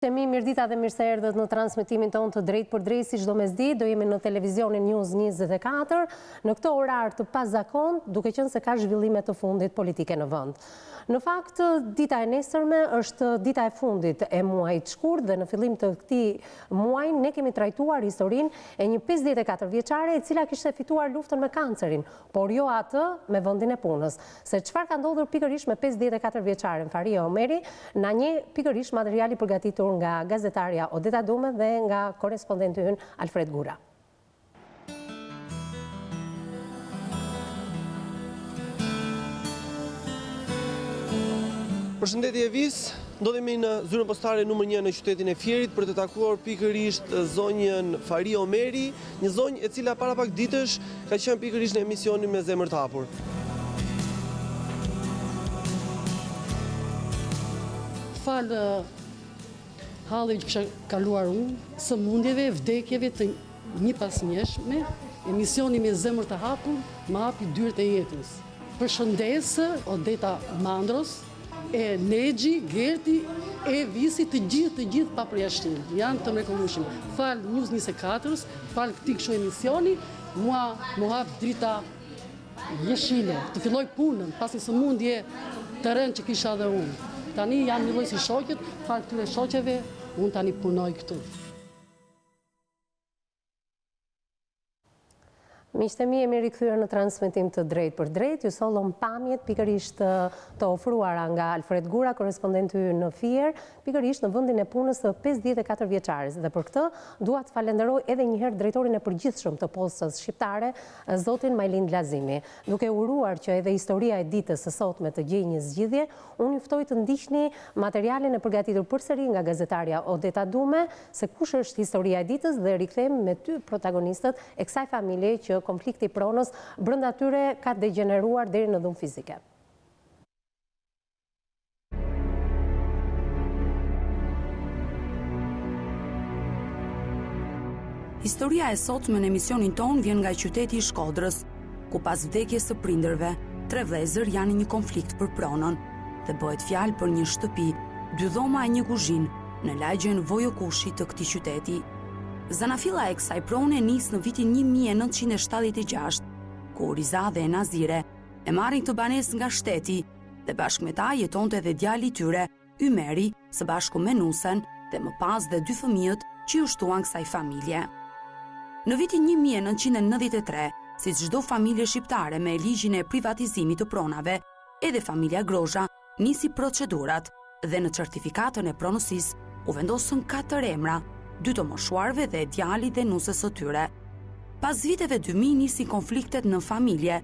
Shemi, mirëdita dhe mirë se erdhët në transmitimin tonë të drejt për drejt, si çdo mesditë, do jemi në televizionin News 24, në këto orar të pazakont, duke qenë se ka zhvillime të fundit politike në vend. Në fakt, dita e nesërme është dita e fundit e muajit shkurt dhe në fillim të këtij muaji ne kemi trajtuar historinë e një 54 vjeçare e cila kishte fituar luftën me kancerin, por jo atë me vendin e punës. Se çfarë ka ndodhur pikërisht me 54 vjeçaren Faria Omeri, na njeh pikërisht materiali përgatitur nga gazetarja Odeta Dume dhe nga korespondenti ynë Alfred Gura. Përshëndetje Vis, ndodhemi në zyrën postare numër 1 në qytetin e Fierit për të takuar pikërisht zonjën Faria Omeri, një zonjë e cila para pak ditësh ka qenë pikërisht në emisionin Me Zemër të Hapur. Falë halli që kisha kaluar unë, sëmundjeve, vdekjeve të një pas njëshme, emisioni Me Zemër të Hapur më hapi dyert e jetës. Përshëndesë Odeta Mandros, e Negji, Gerti, e Visi, të gjithë pa përjashtim. Janë të mrekullueshëm. Falë News 24-s, falë këtij kështu emisioni, mua më hap drita jeshile, të filloj punën, pas një sëmundje të rënd që kisha dhe unë. Tani jam një lloj si shoqet, falë këtyre shoqeve, unë tani punoj këtu. Miqtemi, jemi rikthyer në transmetim të drejt për drejt, ju sollëm pamjet pikërisht të ofruara nga Alfred Gura, korespondenti ynë në Fier, pikërisht në vendin e punës të 54 vjeçares. Dhe për këtë dua të falenderoj edhe një herë drejtorin e përgjithshëm të Postës Shqiptare, zotin Majlind Lazimi. Duke uruar që edhe historia e ditës së sotme të gjejë një zgjidhje, unë ju ftoj të ndiqni materialin e përgatitur përsëri nga gazetarja Odeta Dume, se kush është historia e ditës dhe rikthehemi me ty protagonistët e kësaj familje që konflikti pronës brenda tyre ka degeneruar deri në dhunë fizike. Historia e sotme në emisionin ton vjen nga qyteti I Shkodrës, ku pas vdekjes së prindërve, 3 vëllezër janë në një konflikt për pronën dhe bëhet fjalë për një shtëpi, 2 dhoma e një kuzhinë në lagjen Vojokushi të këtij qyteti. Zanafilla e kësaj prone nis në vitin 1976, ku Riza dhe Nazire e marrin këtë banesë nga shteti dhe bashkë me ta jetonte edhe djali I tyre, Ymeri, së bashku me nusen dhe më pas dhe 2 fëmijët që I ushtuan kësaj familje. Në vitin 1993, si çdo familje shqiptare me ligjin e privatizimit të pronave, edhe familja Grozha nisi procedurat dhe në certifikatën e pronësisë u vendosën 4 emra, 2 të moshuarve dhe djalit dhe nusës së tyre. Pas viteve 2000 nisi konfliktet në familje,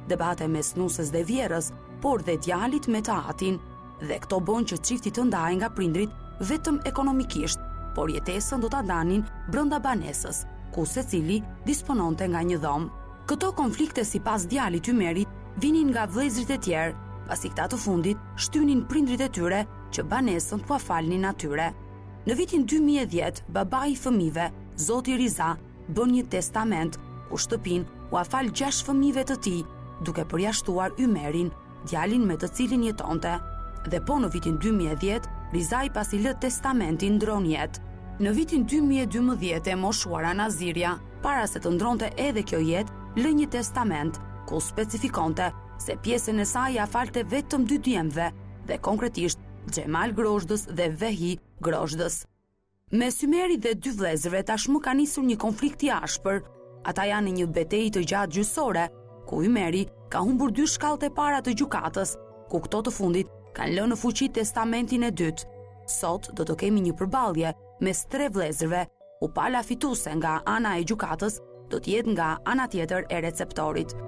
debate mes nusës dhe vjerës, por dhe djalit me të atin, dhe këto bën që çifti të ndahen nga prindrit vetëm ekonomikisht, por jetesën do ta ndanin brenda banesës, ku secili dispononte nga një dhomë. Këto konflikte sipas djalit Ymerit vinin nga vëllezërit e tjerë, pasi këta të fundit shtynin prindrit e tyre që banesën t'ua falnin atyre. Në vitin 2010, babai I fëmijëve, zoti Riza, bën një testament ku shtëpin u afal 6 fëmijëve të tij, duke përjashtuar Ymerin, djalin me të cilin jetonte. Dhe po në vitin 2010, Riza I pasi lë testamentin ndron jetë. Në vitin 2012 e moshuara Nazirja, para se të ndronte edhe kjo jetë, lë një testament ku specifikonte se pjesën e saj ja falte vetëm 2 djemve dhe konkretisht Xhemal Grozhdës dhe Vehi Grozhdës. Mes Ymerit dhe 2 vëllezërve tashmë ka nisur një konflikt I ashpër. Ata janë në një betejë të gjatë gjyqësore, ku Ymeri ka humbur 2 shkallët e para të gjykatës, ku këto të fundit kanë lënë në fuqi testamentin e dytë. Sot do të kemi një përballje mes 3 vëllezërve, u pala fituese nga ana e gjykatës do të jetë nga ana tjetër e receptorit.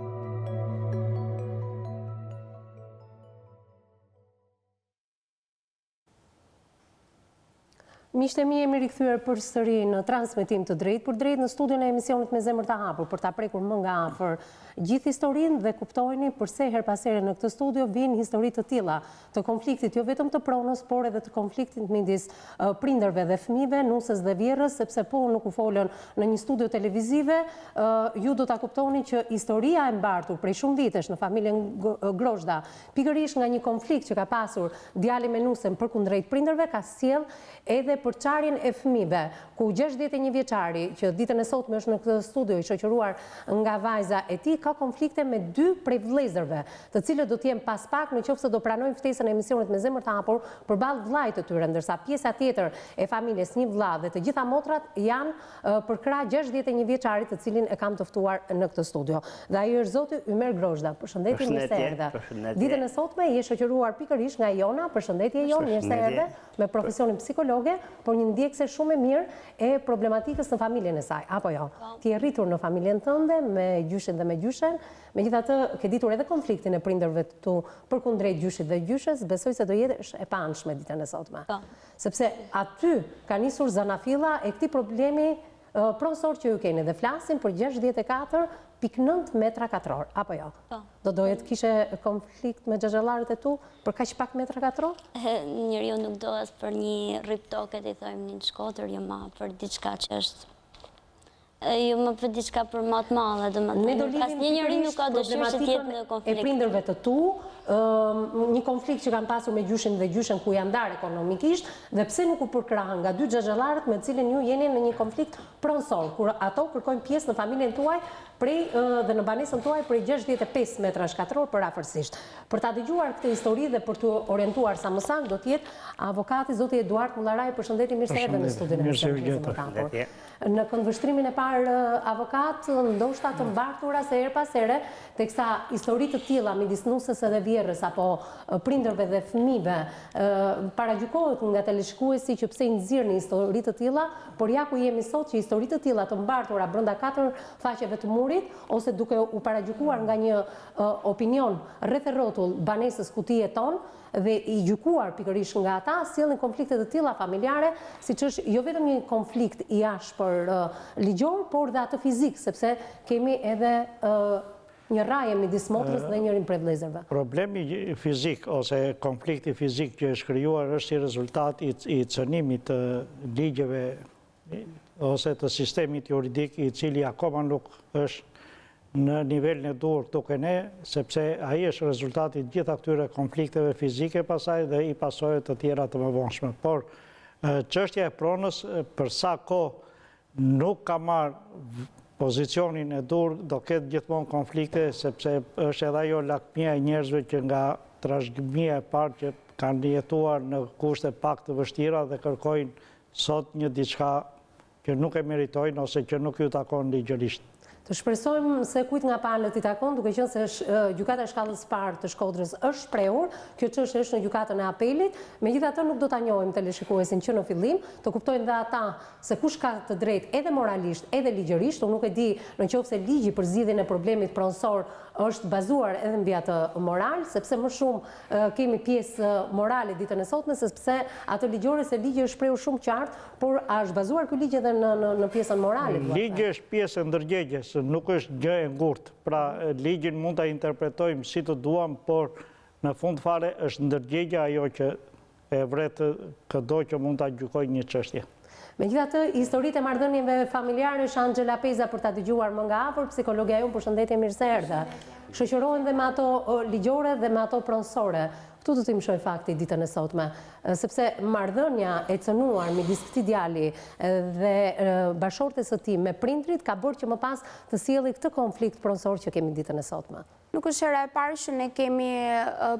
Miqtemi, jemi rikthyer përsëri në transmetim të drejt për drejt në studion e emisionit Me Zemër të Hapur për ta prekur më nga afër gjithë historinë dhe kuptojni përse her pas here në këtë studio vijnë histori të tilla të konfliktit jo vetëm të pronës, por edhe të konfliktit midis prindërve dhe fëmijëve, nusës dhe vjerrës, sepse po nuk u folën në një studio televizive, ju do ta kuptoni që historia e mbartur prej shumë vitesh në familjen Grozhda, pikërisht nga një konflikt që ka pasur djali me nusën përkundrejt prindërve, ka sjell edhe për çarjen e fëmijëve, ku 61 vjeçari që ditën e sotme është në këtë studio i shoqëruar nga vajza e tij ka konflikte me 2 prej vëllezërve, të cilët do të jenë pas pak nëse do pranojnë ftesën e emisionit Me zemër të hapur përballë vllajt të tyre, ndërsa pjesa tjetër e familjes, një vëlla dhe të gjitha motrat janë për krah 61 vjeçarit, të cilin e kam të ftuar në këtë studio. Dhe ai është zoti Ymer Grozhda. Përshëndetje, mirë se erdhe. Ditën e sotme je shoqëruar pikërisht nga Jona. Përshëndetje Jon, mirë se erdhe, me profesionin psikologe, por një ndjekse shumë e mirë e problematikës në familjen e saj, apo jo? Ti je rritur në familjen tënde me gjyshin dhe me gjyshen, megjithatë ke ditur edhe konfliktin e prindërve tu përkundrejt gjyshit dhe gjyshes, besoj se do jetë e paanshme ditën e sotme. Sepse aty ka nisur zanafilla e këtij problemi pronësor që ju keni dhe flasin për 64.9 metra katror, apo jo? Do dojet kishe konflikt me xhaxhallarët e tu për kaq pak metra katror? Njeriu nuk do as për një rrip toke, i thojmë një Shkodër, jo ma për diçka që është jo më për diçka për më të madhe, domethënë asnjë njeri nuk ka dëshirë që të jetë në konflikt. E prindërve të tu, një konflikt që kanë pasur me gjyshin dhe gjyshen ku janë ndarë ekonomikisht, dhe pse nuk u përkrahen nga 2 xhaxhallarët me cilin ju jeni në një konflikt pronësor, kur ato kërkojnë pjesë në familjen tuaj dhe në banesën tuaj prej 65 metra shkatror për afërsisht. Për ta dëgjuar këtë histori dhe për të orientuar sa më saktë do të jetë avokati zoti Eduard Mullaraj. Përshëndetje, mirë se erdhe në studion e Në këndvështrimin e parë avokat, ndoshta të mbartura se her pas here, teksa historitë të tilla midis nusës edhe vjerrës apo prindërve dhe fëmijëve paragjykohet nga teleshikuesi që pse i nxirrni histori të tilla, por ja ku jemi sot që histori të tilla të mbartura brenda 4 faqeve të murit, ose duke u paragjykuar nga një opinion rreth e rrotull banesës ku ti jeton, dhe i gjykuar pikërisht nga ata, sjellin konflikte të tilla familjare, siç është jo vetëm një konflikt i ashpër ligjor, por dhe atë fizik, sepse kemi edhe një rraje midis motrës dhe njërin prej vëllezërve. Problemi fizik ose konflikti fizik që është krijuar është si rezultat i cënimit të ligjeve ose të sistemit juridik i cili akoma nuk është në nivelin e duhur duke ne, sepse ai është rezultati të gjitha këtyre konflikteve fizike pasaj dhe i pasojë të tjera të mëvonshme. Por çështja e pronës për sa kohë nuk ka marrë pozicionin e dur, do ketë gjithmonë konflikte, sepse është edhe ajo lakmia e njerëzve që nga trashëgimia e parë që kanë jetuar në kushte pak të vështira dhe kërkojnë sot një diçka që nuk e meritojnë ose që nuk ju takon ligjërisht. Të shpresojmë se kujt nga palët i takon, duke qenë se gjykata e shkallës parë të Shkodrës është shprehur, kjo çështje është në gjykatën e apelit, megjithatë nuk do ta njohim teleshikuesin që në fillim, të kuptojnë dhe ata se kush ka të drejtë edhe moralisht, edhe ligjërisht. Unë nuk e di nëse ligji për zgjidhjen e problemit pronësor është bazuar edhe mbi atë moral, sepse më shumë kemi pjesë morale ditën e sotme, sepse atë ligjore se ligji është shprehur shumë qartë, por a është bazuar ky ligj edhe në pjesën morale? Ligji është pjesë e ndërgjegjës, nuk është gjë e ngurtë. Pra ligjin mund ta interpretojmë si të duam, por në fund fare është ndërgjegja ajo që e vret çdo që mund ta gjykojë një çështje. Megjithatë, historitë e marrëdhënieve familjare është Angela Peza për ta dëgjuar më nga afër, psikologja jon. Përshëndetje, mirë se erdhe. Shoqërohen dhe me ato ligjore dhe me ato pronësore. Këtu do të më shoj fakti ditën e sotme, sepse marrëdhënia e cënuar midis këtij djali dhe bashortes së tij me prindrit ka bërë që më pas të sjellë këtë konflikt pronësor që kemi ditën e sotme. Nuk është hera e parë që ne kemi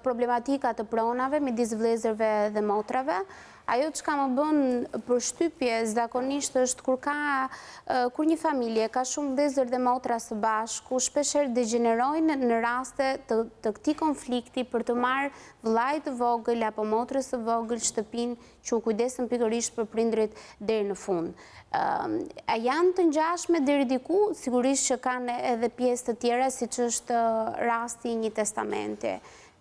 problematika të pronave midis vëllezërve dhe motrave. Ajo që ka më bën përshtypje zakonisht është kur një familje ka shumë vëllezër dhe motra së bashku, shpeshherë degenerojnë në raste të këtij konflikti për të marrë vllajt të vogël apo motrës së vogël shtëpinë që u kujdesën pikërisht për prindrit deri në fund. A janë të ngjashme deri diku? Sigurisht që kanë edhe pjesë të tjera, siç është rasti i një testamenti.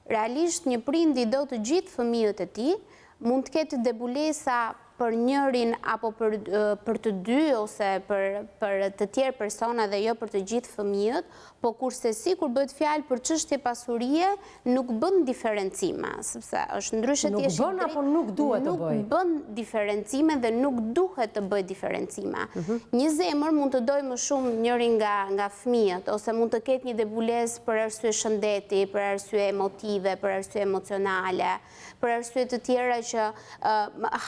Realisht një prind i do të gjithë fëmijët e tij, mund të ketë debulesa për njërin apo për të dy ose për të tjerë persona dhe jo për të gjithë fëmijët, po kurse si kur bëhet fjalë për çështje pasurie, nuk bën diferencime, sepse është ndryshe të jesh Nuk bën apo nuk duhet të bëj? Nuk bën diferencime dhe nuk duhet të bëj diferencime. Një zemër mund të dojë më shumë njërin nga fëmijët, ose mund të ketë një debulesë për arsye shëndeti, për arsye emotive, për arsye emocionale, për arsye të tjera që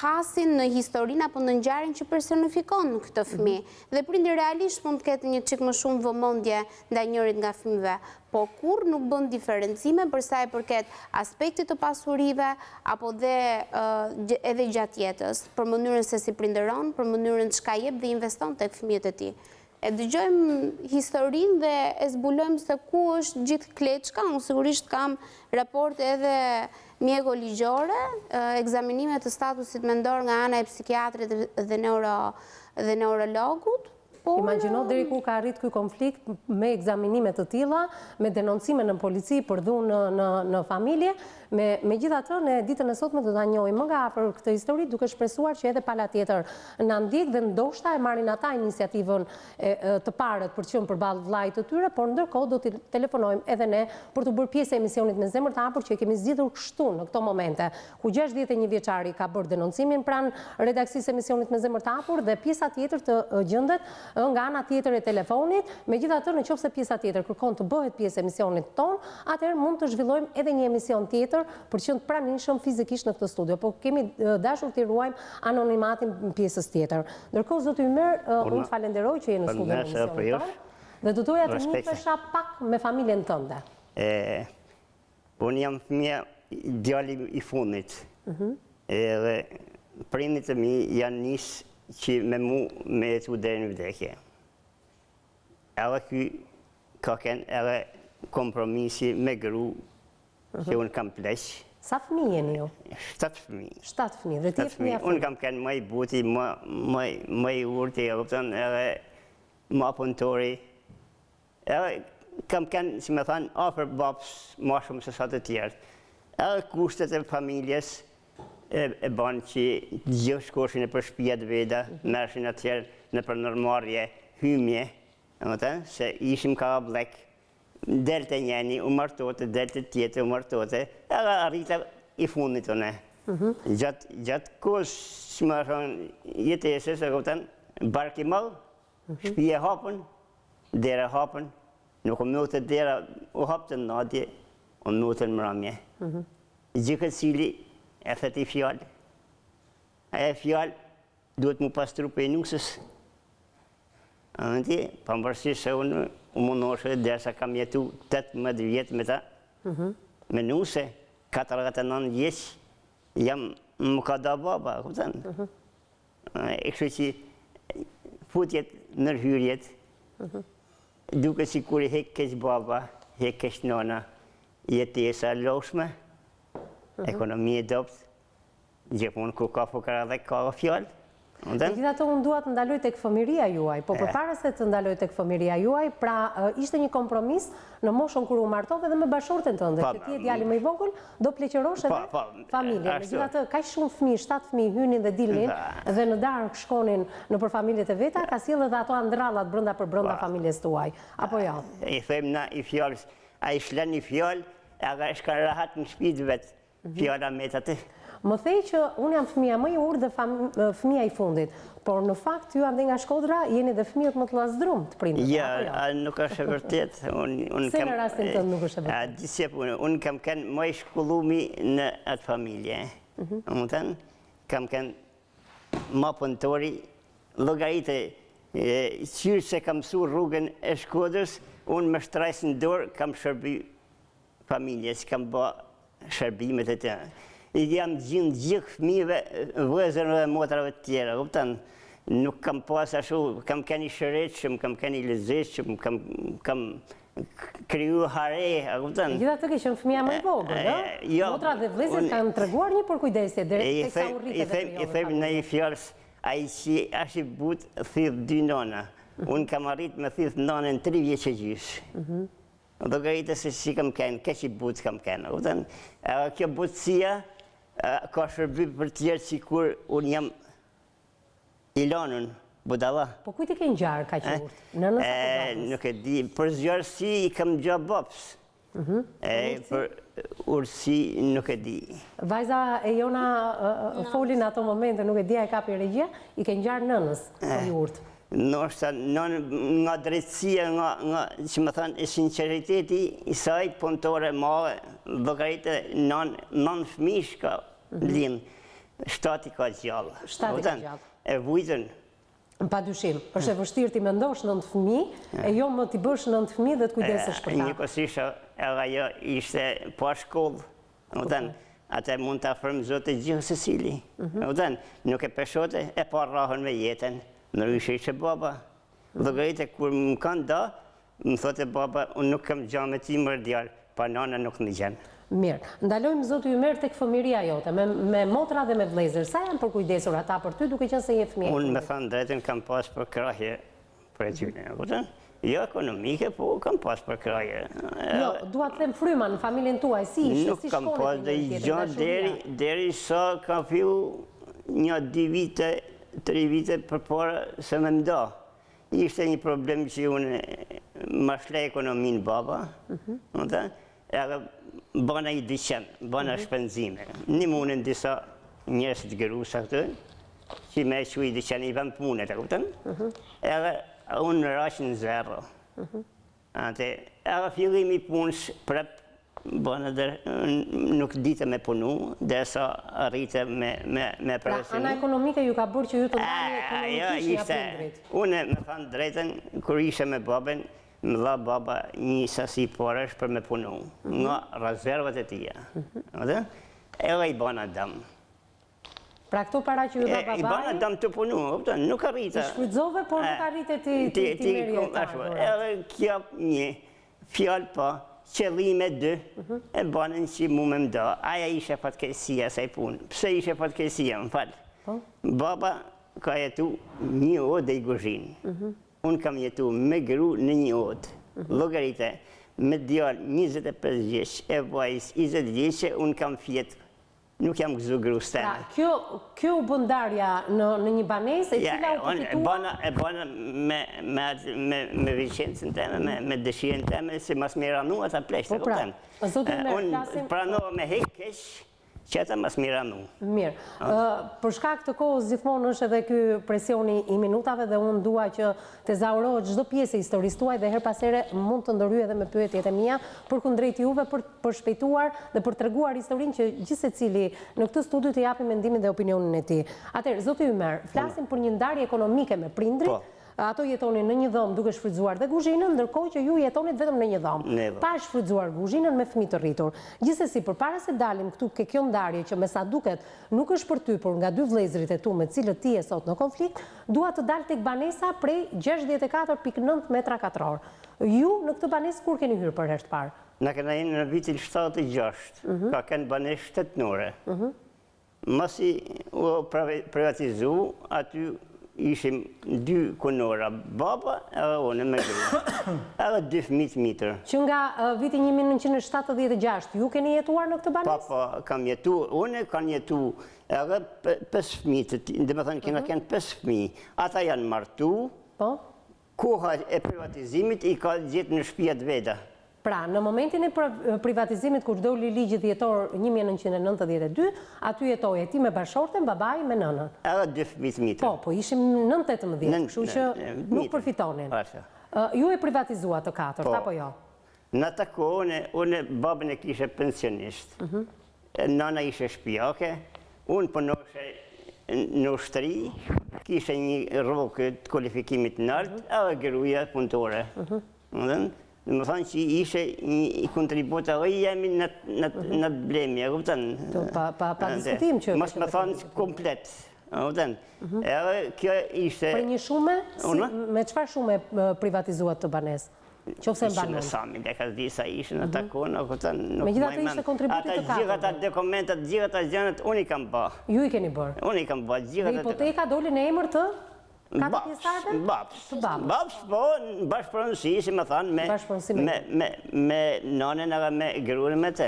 hasin në historinë apo në ngjarjen që personifikon këtë fëmijë. Dhe prindi realisht mund të ketë një çik më shumë vëmendje ndaj njërit nga fëmijëve, po kur nuk bën diferencime për sa i përket aspektit të pasurive apo edhe gjatë jetës, për mënyrën se si prinderon, për mënyrën çka jep dhe investon tek fëmijët e tij. E dëgjojmë historinë dhe e zbulojmë se ku është gjithë kleçka. Unë sigurisht kam raporte edhe mjeko-ligjore, ekzaminime të statusit mendor nga ana e psikiatrit dhe neurologut. Imagjino deri ku ka arrit ky konflikt me ekzaminime të tilla, me denoncime në polici për dhunë në familje. Megjithatë, ne ditën e sotme do ta njohim më nga afër këtë histori, duke shpresuar që edhe pala tjetër na ndjek dhe ndoshta e marrin ata iniciativën të parët për të qenë përballë vllajt të tyre, por ndërkohë do t'i telefonojmë edhe ne për të bërë pjesë e emisionit Me Zemër të Hapur që e kemi zgjidhur kështu në këto momente, ku 61 vjeçari ka bërë denoncimin pranë redaksisë emisionit Me Zemër të Hapur dhe pjesa tjetër të gjendet nga ana tjetër e telefonit. Megjithatë, nëse pjesa tjetër kërkon të bëhet pjesë e emisionit ton, atëherë mund të zhvillojmë edhe një emision tjetër për që të pranishëm fizikisht në këtë studio, po kemi dashur të ruajmë anonimatin në pjesës tjetër. Ndërkohë, zoti Ymer, unë të falenderoj që je në studio në emisionin tonë, dhe do doja të nifesha pak me familjen tënde. Unë jam fëmija djali i fundit, edhe prindit e mi janë nisë që me mu me jetu deri në vdekje. Edhe ky ka kenë edhe kompromisi me gru që unë kam pleq. Sa fëmijë jeni ju? 7 fëmijë. 7 fëmijë, dhe ti je fëmija Unë kam kenë më i buti, më i urti, edhe më punëtori. Edhe kam kenë, si me thanë, afër babës më shumë se sa të tjerë. Edhe kushtet e familjes e banë që gjithë shkoshin e për shtëpia të veta, mershin atjerë në për nërmarrje, hymje, se ishim ka blek. Delte njeni, u martote, delte tjetë, u martote, edhe arrita i fundit të ne. Gjatë kohës, si më thonë, jetesës, e këpëtan, barki malë, shpije hapën, dere hapën, nuk u mëtë dera, u hapë të natje, u mëtë në mramje. Gjithë këtë cili, e thëti fjallë. E fjallë, duhet mu pastru për nusës. Pambërësisht se unë u mundoshë derisa kam jetu 18 vjetë me ta, me nuse, 49 vjeç, jam më ka da baba, këpëtan. E kështu që futjet nërhyrjet, duke si kur i hek keq baba, hek keq nona, jetesa loshme, ekonomi e dopt, gjithmonë ku ka fukara dhe ka fjallë. Megjithatë, unë dua të ndaloj tek fëmijëria juaj, po përpara se të ndaloj tek fëmijëria juaj, pra ishte një kompromis në moshën kur u martove dhe me bashorten tënde, që ti je djali më i vogël, do pleqërosh edhe familjen. Megjithatë, kaq shumë fëmijë, 7 fëmijë hynin dhe dilnin dhe në darkë shkonin nëpër familjet e veta, ka sjellë edhe ato andrallat brenda familjes tuaj, apo jo? I them na i fjalës, ai shlen një fjalë, aga shka rahat në shtëpi vet, fjala me atë. Më thej që unë jam fëmija më i urtë dhe fëmija i fundit, por në fakt ju ande nga Shkodra jeni dhe fëmijët më të lasdrum të prindit. Ja, nuk është e vërtet. Se në rastin tënë nuk është e vërtet? Disjep, unë kam kënë më i shkollumi në atë familje. Kam kënë më punëtori, logaritë, qyrë se kam su rrugën e Shkodrës, unë me shtrajsë në dorë kam shërbi familjes, kam bë shërbimet e të. I jam gjithë fëmijëve, vëzërve dhe motrave të tjera, kuptan? Nuk kam pas ashtu, kam keni shëreqëm, kam keni lezeqëm, kam kriju hare, kuptan? Gjithatë ke qenë fëmija më i vogël, motra dhe vëllezërit kanë treguar një përkujdesje deri tek sa u rritet dhe krijove. I them në një fjalës, ai që është i butë thith 2 nona. Unë kam arrit me thith nonën 3 vjeç e gjys. Do gajte se si kam kenë, keq i butë kam kenë, kuptan? Kjo butësia ka shërby për tjerë si kur unë jam ilanën, budala. Po kujt i ke ngjarë kaq urtë? Nënës apo babës? Nuk e di, për zjarësi i kam gjatë babës. Për urësi nuk e di. Vajza e jona folin ato momente, nuk e di a e kapi regjia, i ke ngjarë nënës i urtë. Nështë nga drejtësia, nga që më thënë, sinceriteti i saj punëtore madhe, vëkaritë non fëmish ka linë. Shtati ka gjallë. Shtati ka gjallë. E vujtën. Pa dyshim, është e vështirë ti mendosh 9 fëmijë, e jo më ti bësh 9 fëmijë dhe të kujdesesh për ta. Njëkohësisht edhe ajo ishte pa shkollë. Atë mund të frymëzote gjithë secili. Nuk e peshote, e pa rahën me jetën. Ndryshe ishte baba. Llogaritë kur më kanë da, më thote baba, unë nuk kam gjë me ti më djalë, pa nana nuk më gjen. Mirë, ndalojmë zoti Ymer tek fëmijëria jote, me motra dhe me vëllezër. Sa janë përkujdesur ata për ty duke qenë se je fëmijë? Unë me thënë drejtën kam pas për krahje për tyne, kupton? Jo ekonomike, po kam pas për krahje. Jo, dua të them fryma në familjen tuaj, si ishte, Nuk kam pas dhe gjë deri sa ka fillu 1-2 vite, 3 vite përpara se më nda. Ishte një problem që unë ma shle ekonominë baba, edhe bëna i dyqen, bëna shpenzime. Një munën disa njërës të gërusa këtë, që me që i dyqen i vend punet, edhe unë në rashën zero. Edhe fillimi punës prep, bëna dhe nuk dite me punu, dhe sa arrite me përësinu. Pra, ana ekonomike ju ka bërë që ju të ndani ekonomikisht nga prindrit? Unë me thënë drejten, kur ishe me babën, më dha baba një sasi porësh për me punu, nga rezervat e tia. Edhe i bana dëm. Pra këto para që ju dha babaj? I bana dëm të punu, nuk arrite. I shfrytëzove, por nuk arrite ti meri e ta. Edhe kjo një fjallë pa, qëllime 2, e banën që mu me mda. Aja ishe fatkesia sa i punë. Pse ishe fatkesia, më falë? Baba ka jetu një odë i guzhinë. Unë kam jetu me gru në një odë. Llogarite, me djallë 25 vjeç, e vajz 20 vjeqe, unë kam fjetë. Nuk jam gëzu gru stene. Kjo u bëndarja në një banesë, e cila u përfitua? E bana me vicencën teme, me dëshirën teme, se mas me ranu ata pleshte. Unë pranohë me hekesh, që ata mas me ranu. Mirë. Për shkak të kohës gjithmonë është edhe ky presioni i minutave dhe unë dua që të zaurohet çdo pjesë e historisë tuaj dhe her pas here mund të ndërhyj edhe me pyetjet e mia përkundrejt juve për shpejtuar dhe për treguar historinë që gjithë secili në këtë studio të japi mendimin dhe opinionin e tij. Atëherë, zoti Ymer, flasim për një ndarje ekonomike me prindrit. Ato jetonin në një dhomë duke shfrytzuar dhe kuzhinën, ndërkohë që ju jetonit vetëm në një dhomë. Pa shfrytzuar kuzhinën me fëmijë të rritur. Gjithsesi, përpara se dalim këtu ke kjo ndarje që me sa duket nuk është për ty, por nga 2 vëllezërit e tu me cilët ti je sot në konflikt, dua të dal tek banesa prej 64.9 metra katror. Ju në këtë banesë kur keni hyrë për herë të parë? Na kena jenë në vitin 76, ka kënë banesë shtetënore. Masi u privatizu, aty ishim 2 kunora, baba edhe unë me gru, edhe 2 fëmijë mitër. Që nga viti 1976, ju keni jetuar në këtë banesë? Pa, kam jetu, unë kam jetu edhe 5 fëmijë, dhe me thënë kena kënë 5 fëmijë. Ata janë martu, koha e privatizimit i ka gjithë në shtëpiat veta. Pra, në momentin e privatizimit, kur doli ligji dhjetor 1992, aty jetoje ti me bashorten, babaj me nënën. Edhe 2 fëmijë mitër. Po, ishim 9-18, kështu që nuk përfitonin. Ju e privatizua të 4, apo jo? Në të kohë, unë babën e kishe pensionist, nana ishe shpijake, unë përnoshe në ushtëri, kishe një rrokë të kvalifikimit nartë, edhe gruaja punëtore. Dhe më thonë që ishe një kontribut edhe jemi në të blemi, e kupten? Pa diskutim që... Mas më thonë komplet, e kupten? Edhe kjo ishte... Për një shume, me qëfar shume privatizuat të banesë? Qofse në banon? Ishte në sami, dhe ka di sa ishte në takon, e kupten? Me gjitha të ishte kontributit të kapë? Ata dokumentat, gjitha të gjenët, unë i kam ba. Ju i keni bërë? Unë i kam ba, gjitha të... Dhe hipoteka doli në emër të? Baps, po, bashkëpronësi, si më thanë, me nënën edhe me gruën me te.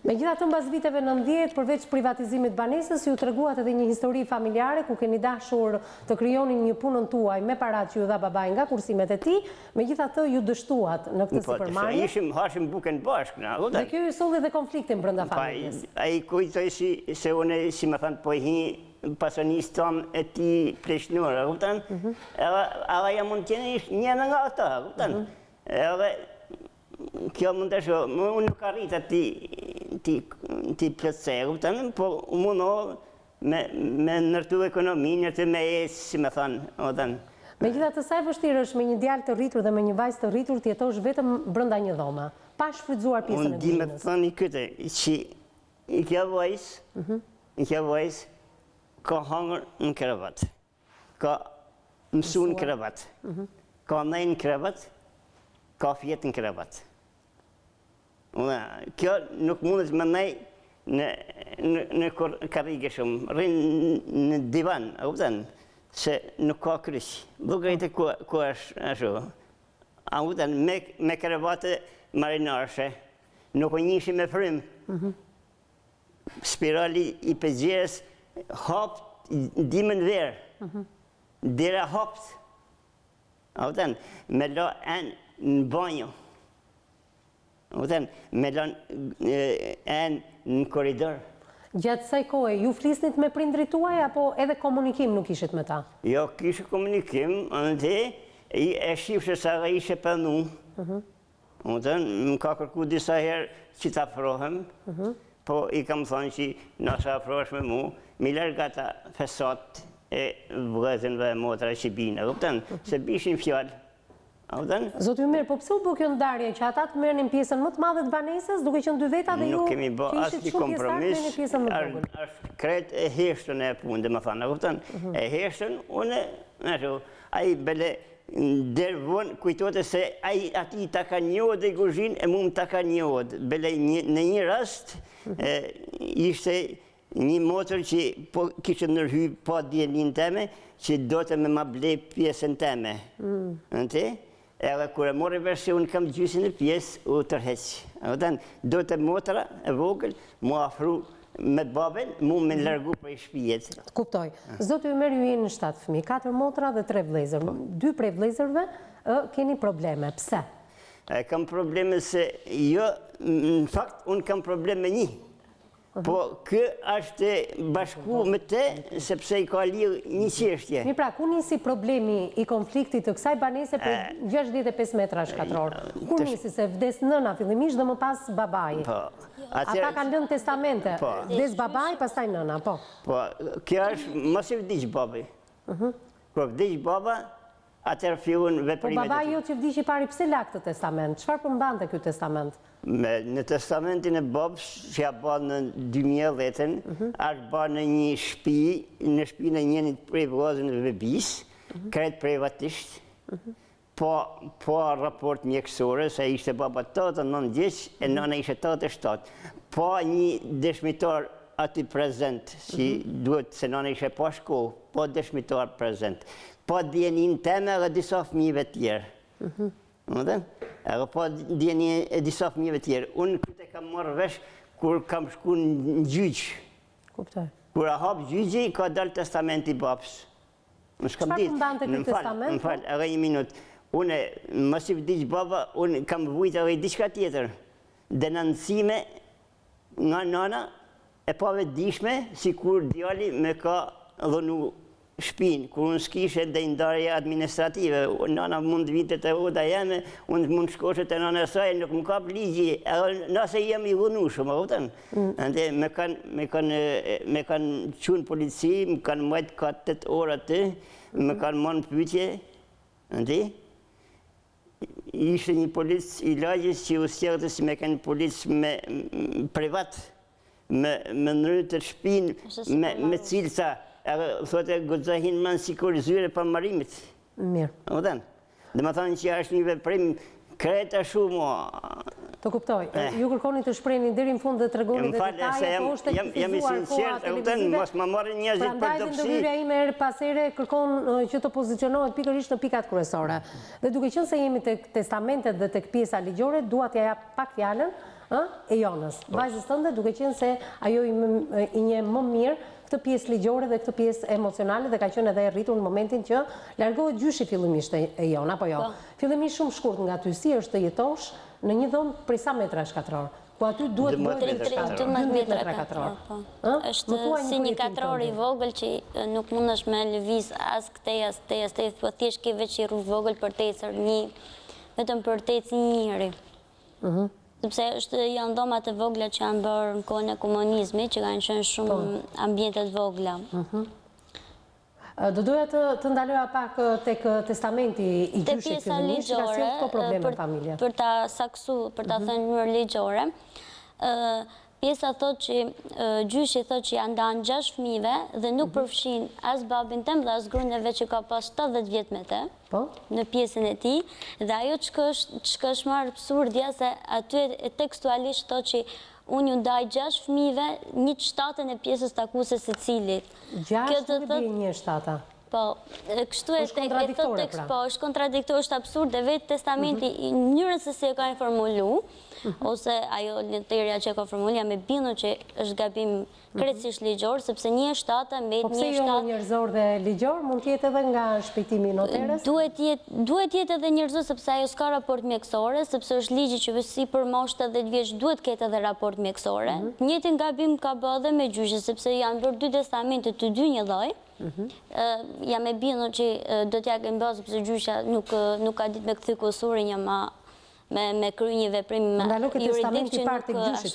Me gjitha të mbas viteve 90, përveç privatizimit banesës, ju treguat edhe një histori familjare, ku keni dashur të krijonin një punën tuaj me parat që ju dha babaj nga kursimet e ti, me gjitha të ju dështuat në këtë supermarket. Ishim hashim buken bashkë, në. Dhe kjo ju solli dhe konfliktin brenda familjes. A i kujtoj se une, si më thanë, po hi pasionistë tonë e ti pleshnurë, kuptan? Edhe ja mund tjene ishtë një nga ata, kuptan? Edhe kjo mund të shumë, unë nuk arritë ti plëtse, kuptan? Po mundohë me nërtu ekonominë, nërtu me esë, si me thonë. Megjithatë, sa e vështirë është me një djalë të rritur dhe me një vajzë të rritur të jetosh vetëm brenda një dhome, pa shfrytzuar pjesën e Unë di me kuzhinës. thoni këtë, që i kja vajzë, ka hangër në krevat, ka mësu në krevat, ka nej në krevat, ka fjetë në krevat. Kjo nuk mundet me nej në karrige shumë, rinë në divan, se nuk ka kryqë. Bukajte ku është ashtu. Me krevate marinarëshe, nuk o njëshi me frymë. Spirali i pëgjerës hapët dimën verë. Dira hapët. Me la enë në banjo. Me la enë në koridor. Gjatë saj kohë, ju flisnit me prindrit tuaj, apo edhe komunikim nuk ishit me ta? Jo, kishë komunikim, e shifëshe sa dhe ishe pënu. Më ka kërku disa herë që të afrohem, po i kam thonë që nëse afrohesh me mu, mi lërga ta fesat e vëzënve e motra që binë, se bishin fjallë. Zotë Ymer, po pse u bë kjo ndarje që ata të merrnin pjesën më të madhe të banesës, duke qenë dy veta dhe ju nuk kemi bë asnjë kompromis, pjesën më të vogël. Është krejt e heshtën e punë, dhe më thanë, e heshtën, unë, ai bele, der vonë kujtote se ati ta ka njohët e kuzhinë, e mu më ta ka njohët. Bele, në një rast, ishte një motër që kishtë nërhy pa djenin teme, që do të me ma ble pjesën teme. Edhe kërë e mori versi, unë kam gjysin e pjesë, u tërheqë. Do të motra e vogël, mu afru me babën, mu me lërgu për i shpijet. Kuptoj. Zotë Ymer, ju jeni në 7 fëmijë, 4 motra dhe 3 vëllezër. 2 prej vëllezërve keni probleme. Pse? Kam probleme se, jo, në fakt, unë kam probleme me një. Po, kë është bashku me te, sepse i ka lirë një qeshtje. Mi pra, ku nisi problemi i konfliktit të kësaj banese për 65 metra shkatror? Ku nisi se vdes nëna fillimisht dhe më pas babaj? Ata kanë lënë testamente, vdes babaj, pastaj nëna, po. Po, kjo është, mos i vdiq babaj. Kër vdiq baba, atër fillun veprimet. Po babaj jo që vdiq i pari, pse lak të testament? Çfarë përmbante kjo testament? Në testamentin e babës, që ja ba në 2010, është ba në një shpi, në shpi në njenit prej vëllazën e vebis, kretë privatisht, po raport mjekësore, se ishte baba 89 vjeç, e nëna ishte 87. Po një dëshmitar aty prezent, si duhet se nëna ishte pa shkollë, po dëshmitar prezent. Po djenin teme dhe disa fëmijëve tjerë. Edhe po djeni e disa fëmijëve tjerë. Unë këtë kam marrë vesh kur kam shku në gjyqë. Kuptoj. Kur a hapë gjyqi, ka dalë testamenti babës. Çfarë përmbante ky testament? Më falë, edhe një minutë. Unë, mos i vdiq baba, unë kam vujtë edhe diçka tjetër. Denancime nga nana e pave dishme, si kur djali me ka dhonu shpinë, kur unë s'kishe dhe ndarje administrative, nana mund vitet e oda jeme, unë mund shkoshe të nana saj, nuk më kap ligji, edhe nëse jem i dhunu shumë, ande me kanë qunë polici, më kanë majtë ka 8 orë aty, me kanë monë pytje, ande, ishte një polic i lagjës që u stjegëtë si me kanë polic me privat, me nërë të shpinë, me cilësa, thote gëdzahin manë si kur zyre për marimit. Mirë. Dhe më thonë që është një veprim kreta shumë. Të kuptoj. Ju kërkoni të shprehni deri në fund dhe të regoni dhe detaje, po është e jam i sinqert, mos më marrin njerëzit për dopsi. Prandaj ndërhyrja ime her pas here kërkon që të pozicionohet pikërisht në pikat kryesore. Dhe duke qenë se jemi tek testamentet dhe tek pjesa ligjore, dua t'ja jap pak fjalën e Jonës. Vajzës tënde, duke qenë se ajo i njeh më mirë këtë pjesë ligjore dhe këtë pjesë emocionale dhe ka qenë edhe e rritur në momentin që largohet gjyshi fillimisht e Jona, apo jo? Fillimisht shumë shkurt nga ty, si është të jetosh në një dhomë prej sa metra shkatror? Ku aty duhet bëhet 12 metra katror. Është si një katror i vogël që nuk mundesh me lëviz as këtej, as këtej, as këtej, po thjesht ke veç i rrugë vogël për të ecër një, vetëm për të ecë një njeri. sepse janë dhomat e vogla që janë bërë në kohën e komunizmit, që kanë qenë shumë ambientet vogla. Do doja të ndaloja pak tek testamenti i gjyshit fillimisht, që ka sjellë këto probleme në familje. Për ta saksu, për ta thënë në mënyrë ligjore, pjesa thot që gjyshi thot që janë ndanë 6 fëmijëve dhe nuk përfshin as babin tem dhe as gruan e vet që ka pas 70 vjet me te në pjesën e tij, dhe ajo çka është më absurdja se aty tekstualisht thot që unë ju ndaj 6 fëmijëve 1/7 e pjesës takuese secilit. 6 nuk bie 1/7. Po, kështu e thot tekst, po, është kontradiktor, është absurd, dhe vetë testamenti, mënyrën se si e ka formulu, ose ajo letërja që e ka formulu, jam e bindur që është gabim krejtësisht ligjor, sepse 1/7 mbet 1/7. Po pse jo njerëzor dhe ligjor, mund t'jetë edhe nga shpejtimi i noterës? Duhet jetë edhe njerëzor, sepse ajo s'ka raport mjekësore, sepse është ligji që si për moshë 80 vjeç duhet ketë edhe raport mjekësore. Njëjtin gabim ka bërë edhe me gjyshin, sepse janë bërë 2 testamente të dy një lloj. Jam e bindur që do t'ja kemë bërë, sepse gjysha nuk ka ditë me kthy kusurin, jam me kry një veprim juridik që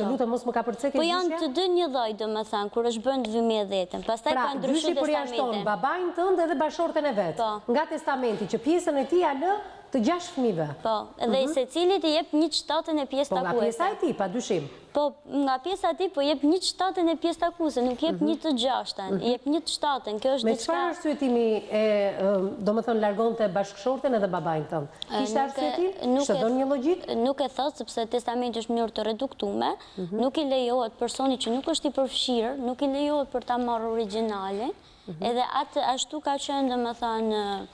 nuk ashtu. Po janë të dy një lloj, domethënë, kur është bën 2010. Pastaj ka ndryshuar testamentin. Pra, gjyshi përjashton babain tënd edhe bashorten e vet. Nga testamenti që pjesën e tij lë të 6 fëmijëve. Po, edhe secilit i jep 1/7 e pjesë takuese. Po nga pjesa e tij, padyshim. Po, nga pjesa e tij po jep 1/7 e pjesë takuese, nuk jep 1/6, i jep 1/7. Kjo është me çfarë arsyetimi domethënë largonte bashkëshorten edhe babain tënd? Kishte arsyetim? Kishte dhënë një logjik? Nuk e thot, sepse testamenti është mënyrë të reduktuar, nuk i lejohet personit që nuk është i përfshirë, nuk i lejohet për ta marrë origjinale, edhe ashtu ka qenë, domethënë,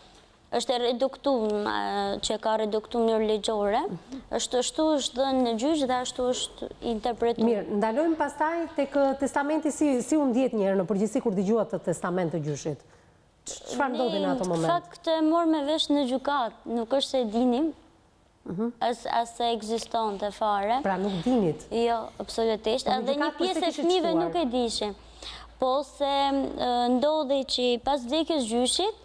është e reduktum, që ka reduktum në ligjore, ashtu është dhënë në gjyq dhe ashtu është interpretuar. Mirë, ndalojmë pastaj tek testamenti si u ndjet njëherë në përgjithësi kur dëgjuat të testament të gjyshit. Çfarë ndodhi në ato moment? Në fakt e morë me vesh në gjykat, nuk është se dinim, as se ekzistonte fare. Pra nuk dinit? Jo, absolutisht, edhe një pjesë e fëmijëve nuk e dishin. Po se ndodhi që pas vdekjes gjyshit,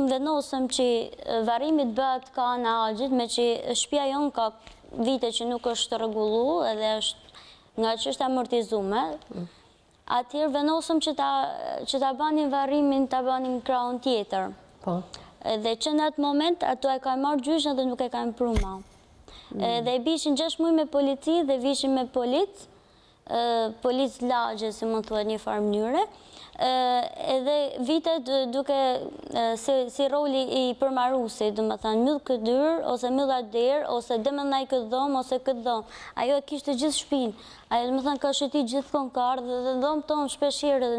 vendosëm që varimit bëhet ka në agjit, me që shtëpia jonë ka vite që nuk është rregullu edhe është nga që është amortizume, atëherë vendosëm që ta banim varimin, ta banim krahun tjetër. Dhe që në atë moment, ato e ka marrë gjyshën dhe nuk e ka impruma. Dhe bishin 6 muaj me polici dhe vishin me policë lagje, si mund thuhet një farë mënyre, edhe vitet duke si roli i përmarusit, do më thënë, myllë këtë dyrë, ose myllë atë derë, ose demëndaj këtë dhomë, ose këtë dhomë. Ajo e kishtë gjithë shpinë. Ajo, do më thënë, ka shëti gjithë konë ka ardhë dhe dhomë tonë shpeshire dhe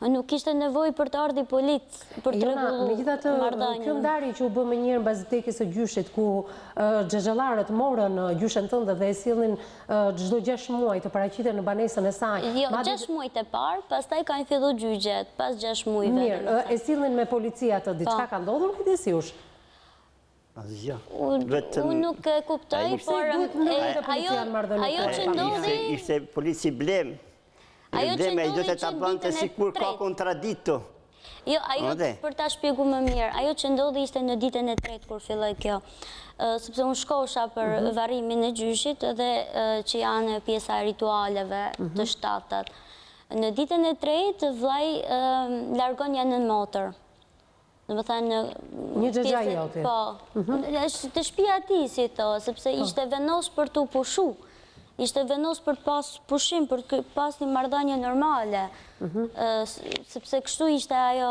nuk ishte nevoj për të ardhi policë, për të regullu mardhanjën. Kjo ndarje që u bë më njërë në bazë vdekjes së gjyshit, ku xhaxhallarët morën gjyshen tënde dhe e sillnin çdo 6 muaj të paraqiten në banesën e saj. Jo, 6 muaj të parë, pastaj kanë filluar gjyqet, pas 6 muajve. Mirë, e sillnin me policia të diçka ka ndodhur këtë siush? Unë nuk e kuptoj, por ajo që ndodhi... Ishte polici blem. Bleme i do të ta bënte sikur ka kontradikto. Jo, ajo për ta shpjegu më mirë, ajo që ndodhi ishte në ditën e tretë kur filloi kjo. Sepse unë shkosha për varimin e gjyshit dhe që janë pjesa e ritualeve të shtatat. Në ditën e tretë vllai largon janë në motor. Në më thënë... Një xhaxha jote. Po, të shtëpia e tij, si thon, sepse ishte vendos për të pushu. Ishte vendos për pas pushim, për pas një marrëdhënie normale. Sepse kështu ishte ajo,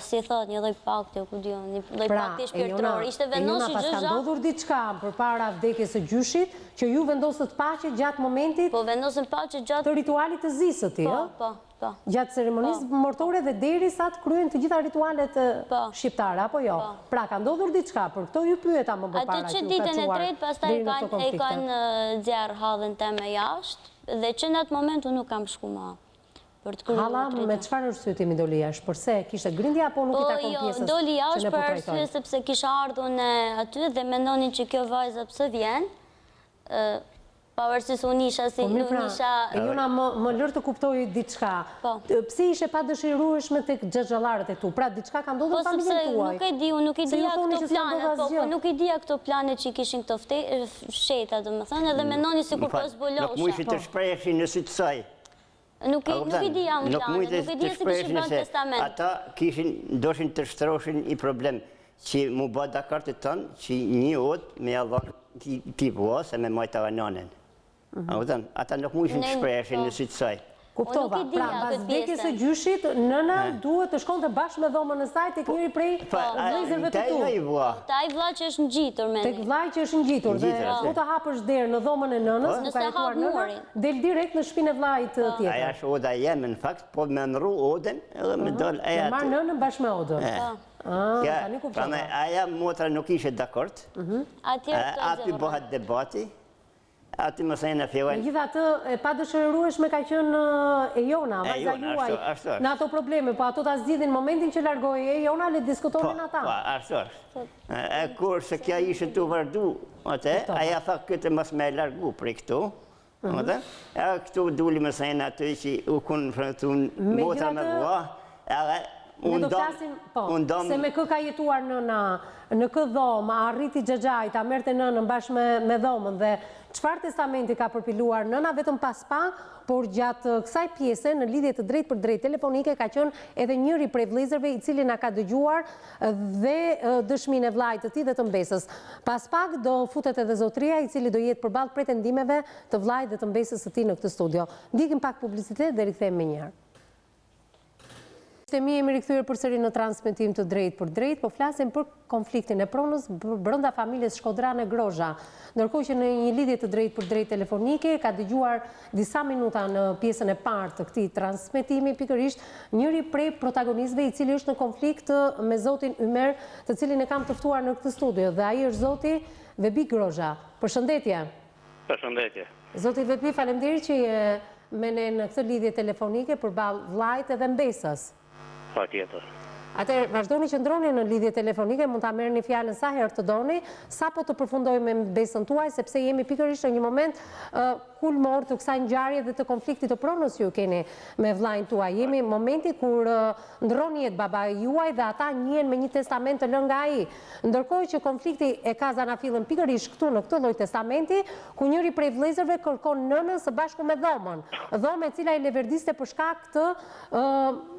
si thot, një lloj pakti, ku diun, një lloj pakti shpirtëror. Ishte vendos që pas ka ndodhur diçka përpara vdekjes së gjyshit, që ju vendosët paqe gjatë momentit... Po, vendosën paqe gjatë... ...të ritualit të zisët, jo? Po. Gjatë ceremonisë mortore dhe derisa të kryen të gjitha ritualet shqiptare, apo jo? Pra, ka ndodhur diçka, për këto ju pyeta më përpara që u ka çuar. Atë që ditën e tretë, pastaj e kanë nxjerr hallën teme jashtë, dhe që në atë moment unë nuk kam shku më. Halla, me çfarë arsyetimi doli jashtë? Përse kishte grindje apo nuk i takon pjesës? Po, doli jashtë për arsye sepse kisha ardhur aty dhe mendonin që kjo vajza pse vjen. pavarësisht unë isha si Po mirë pra, e jona më lërë të kuptoj diçka. Pse ishe pa dëshirueshme tek xhaxhallarët e tu? Pra diçka ka ndodhur në familjen tuaj. Nuk e di, unë nuk i dija këto plane, po nuk i dija këto plane që i kishin këto fsheta, domethënë, edhe mendoni sikur po zbulosha. Nuk mund të shpreheshin në sy të saj. Nuk i dija unë plane, nuk i dija se kishin bërë testament. Ata doshin të shtroshin i problem që mu bë dakartë tonë që një odë me Allah ti vua se me majta vanonen. Ata nuk mund të shpreheshin në sy të saj. Kuptova, pra pas vdekjes së gjyshit, nëna duhet të shkonte bashkë me dhomën e saj tek njëri prej vëllezërve të tu. Taj vlla që është ngjitur me ne. Tek vllai që është ngjitur dhe u të hapësh derë në dhomën e nënës, nuk ka jetuar nëna, del direkt në shtëpinë e vllait tjetër. Aja është oda jeme në fakt, po me ndru odën edhe me dol aja. Me marr nënën bashkë me odën. Tani kuptova. Aja motra nuk ishe dakord. Aty bëhet debati. Aty më thënë fillojnë. Megjithatë, e pa dëshirueshme ka qenë e Jona, vajza juaj, në ato probleme, po ato ta zgjidhin momentin që largohej e Jona, le diskutonin ata. Po, ashtu është. Kur se kja ishte tu vërdu, aja tha këtë mos me largu prej këtu, këtu duli më thënë aty që u konfrontun motra me vua, ne do flasim, po, se me kë ka jetuar nëna në këtë dhomë, arriti xhaxhai, ta merrte nënën bashkë me dhomën dhe çfarë testamenti ka përpiluar nëna vetëm pas pa, por gjatë kësaj pjese në lidhje të drejtë për drejtë telefonike ka qenë edhe njëri prej vëllezërve i cili na ka dëgjuar dhe dëshminë e vllait të tij dhe të mbesës. Pas pak do futet edhe zotria i cili do jetë përballë pretendimeve të vllait dhe të mbesës së tij në këtë studio. Ndiqim pak publicitet dhe rikthehemi më njëherë. Mi jemi rikthyer përsëri në transmetim të drejtë për drejtë, po flasim për konfliktin e pronës brenda familjes Shkodrane Grozha. Ndërkohë që në një lidhje të drejtë për drejtë telefonike ka dëgjuar disa minuta në pjesën e parë të këtij transmetimi pikërisht njëri prej protagonistëve i cili është në konflikt me zotin Ymer, të cilin e kam të ftuar në këtë studio dhe ai është zoti Vebi Grozha. Përshëndetje. Përshëndetje. Zoti Vebi, faleminderit që je me ne në këtë lidhje telefonike përballë vllait edhe mbesës. Pa tjetër. Atëherë, vazhdoni që ndroni në lidhje telefonike, mund ta merrni fjalën sa herë të doni, sapo të përfundojmë me mbesën tuaj, sepse jemi pikërisht në një moment kulmor të kësaj ngjarje dhe të konfliktit të pronës që ju keni me vllain tuaj. Jemi në momenti kur ndron jetë babai juaj dhe ata njihen me një testament të lënë nga ai. Ndërkohë që konflikti e ka zanafillën pikërisht këtu në këtë lloj testamenti, ku njëri prej vëllezërve kërkon nënën së bashku me dhomën. Dhomë e cila i leverdiste për shkak të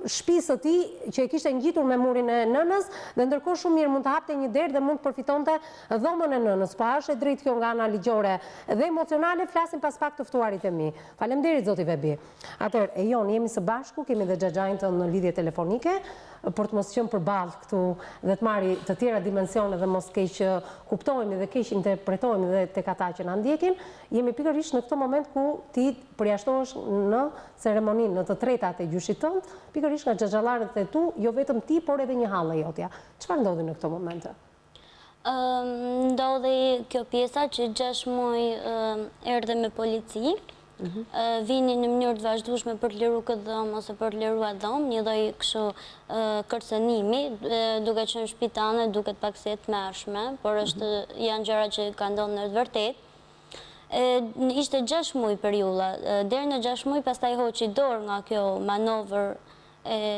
shtëpisë së tij që e kishte ngjitur me murin e nënës dhe ndërkohë shumë mirë mund të hapte një derë dhe mund të përfitonte dhomën e nënës. Po është e drejtë kjo nga ana ligjore dhe emocionale, flasim pas pak të ftuarit e mi. Faleminderit zoti Vebi. Atëherë, e jon jemi së bashku, kemi dhe xhaxhain tonë në lidhje telefonike për të mos qenë përballë këtu dhe të marri të tjera dimensione dhe mos keq kuptohemi dhe keq interpretohemi dhe tek ata që na ndjekin. Jemi pikërisht në këtë moment ku ti përjashtohesh në ceremoninë në të tretat e gjyshit tënd, pikërisht nga xhaxhallarët e tu, jo vetëm ti, por edhe një hallë jotja. Çfarë ndodhi në këtë moment? Ndodhi kjo pjesa që 6 muaj erdhe me polici, vini në mënyrë të vazhdueshme për të liruar këtë dhomë ose për të liruar dhomë, një lloj kështu kërcënimi, duke qenë shpitane, duket pak se e tmerrshme, por janë gjëra që kanë ndodhur në të vërtetë. Ishte 6 muaj periudha, deri në 6 muaj pastaj hoqi dorë nga kjo manovër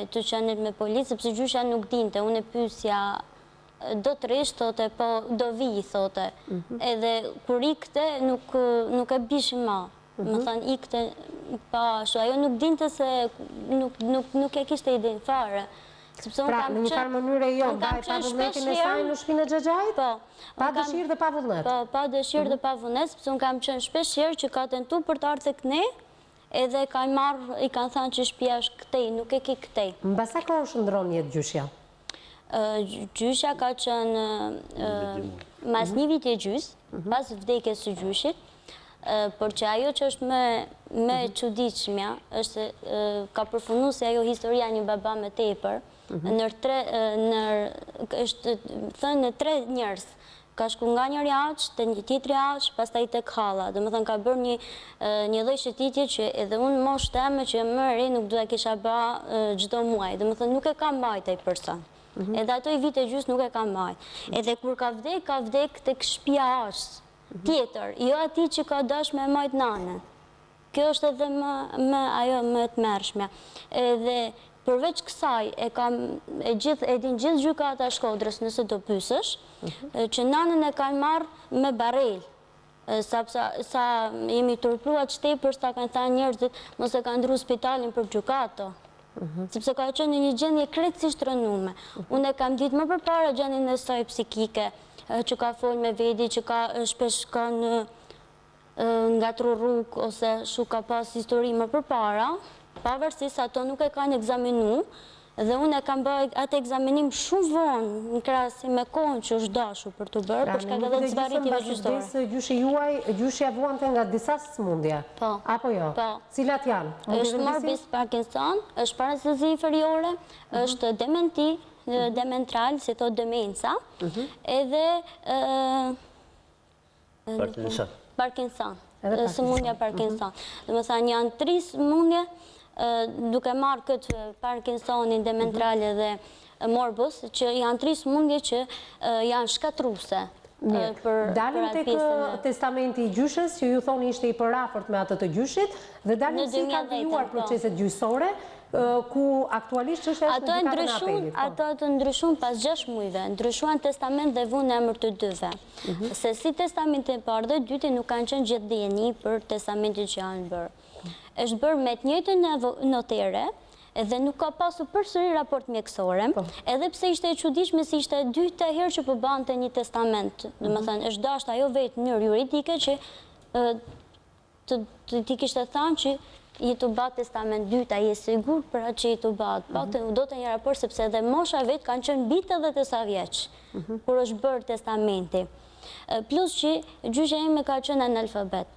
të qenit me policë, sepse gjyshja nuk dinte, unë e pyesja do të rish, thote, po do vi, thote. Edhe kur ikte, nuk e bishim ma. Më thënë, ikte pa shu. Ajo nuk dinte se nuk e kishte idin fare. Pra, në një farë mënyrë e jonë, baj pa vullnetin e saj në shtëpinë e xhaxhait? Po. Pa dëshirë dhe pa vullnet? Po, pa dëshirë dhe pa vullnet, sepse unë kam qenë shpeshherë që ka tentu për të ardhur tek ne, edhe i kanë thënë që shtëpia është këtej, nuk e ke këtej. Mbas sa kohë shndron jetë gjyshja? Gjyshja ka qenë mas një vit e gjys, pas vdekjes së gjyshit, por që ajo që është me çuditshmja është ka përfunduar se ajo historia një baba me tepër, është thënë në 3 njerëz. Ka shku nga njëri aq, te një tjetri aq, pastaj tek halla. Domethënë ka bërë një lloj shëtitje që edhe unë moshë teme që më e re nuk duhet kisha bë çdo muaj. Domethënë nuk e kam mbajt ai person. Edhe ato i vite gjys nuk e kam mbajt. Edhe kur ka vdek tek shtëpia aq. tjetër, jo ati që ka dash me majt nanën. Kjo është edhe ajo më të mërshme. Edhe përveç kësaj, e din gjithë gjykata Shkodrës nëse do pysësh, që nanën e kanë marrë me barel. Sa jemi turpluat shtepër, sa kanë thënë njerëzit, mos e kanë ndru spitalin për gjykato. Sepse ka qenë në një gjendje krejtësisht rënume. Unë e kam ditë më përpara gjendjen e saj psikike, që ka folë me vedi, që ka shpesh kanë nga tru rrugë, ose shu ka pas histori më përpara, pavarësisht ato nuk e kanë egzaminu, dhe unë e kam bëjë atë egzaminim shumë vonë në krahasim me kohën që është dashur për të bërë, për shkak edhe të zbaritjeve gjyqësore. Në gjyshi juaj, gjyshi vuante nga disa sëmundje, apo jo? Cilat janë? Është morbis Parkinson, është paralisi inferiore, është dementi, dementral, si thot demenca, edhe Parkinson, sëmundja Parkinson. Dhe më thanë, janë 3 sëmundje, duke marrë këtë Parkinsonin, dementrale dhe morbus, që janë 3 sëmundje që janë shkatruse. Dalim tek testamenti i gjyshës, që ju thoni ishte i përafërt me atë të gjyshit, dhe dalim si ka vijuar proceset gjyqësore, ku aktualisht është e gjykatën e apelit. Ato të ndryshun pas 6 mujve, ndryshuan testament dhe vunë në emër të dyve. Se si testamentin e parë dhe dyti nuk kanë qenë gjithë dijeni për testamentin që janë bërë. Është bërë me të njëjtën notere, edhe nuk ka pasur përsëri raport mjekësore, edhe pse ishte e çuditshme si ishte e dyta herë që përbante një testament. Domethënë, është dashur ajo vetë në mënyrë juridike që ti kishte thënë që i të bat testament dyta, je sigur për atë që i të bat. Do të një raport, sepse edhe mosha vetë kanë qenë bitë edhe të sa vjeç, kur është bërë testamenti. Plus që gjyqja ime ka qenë analfabet.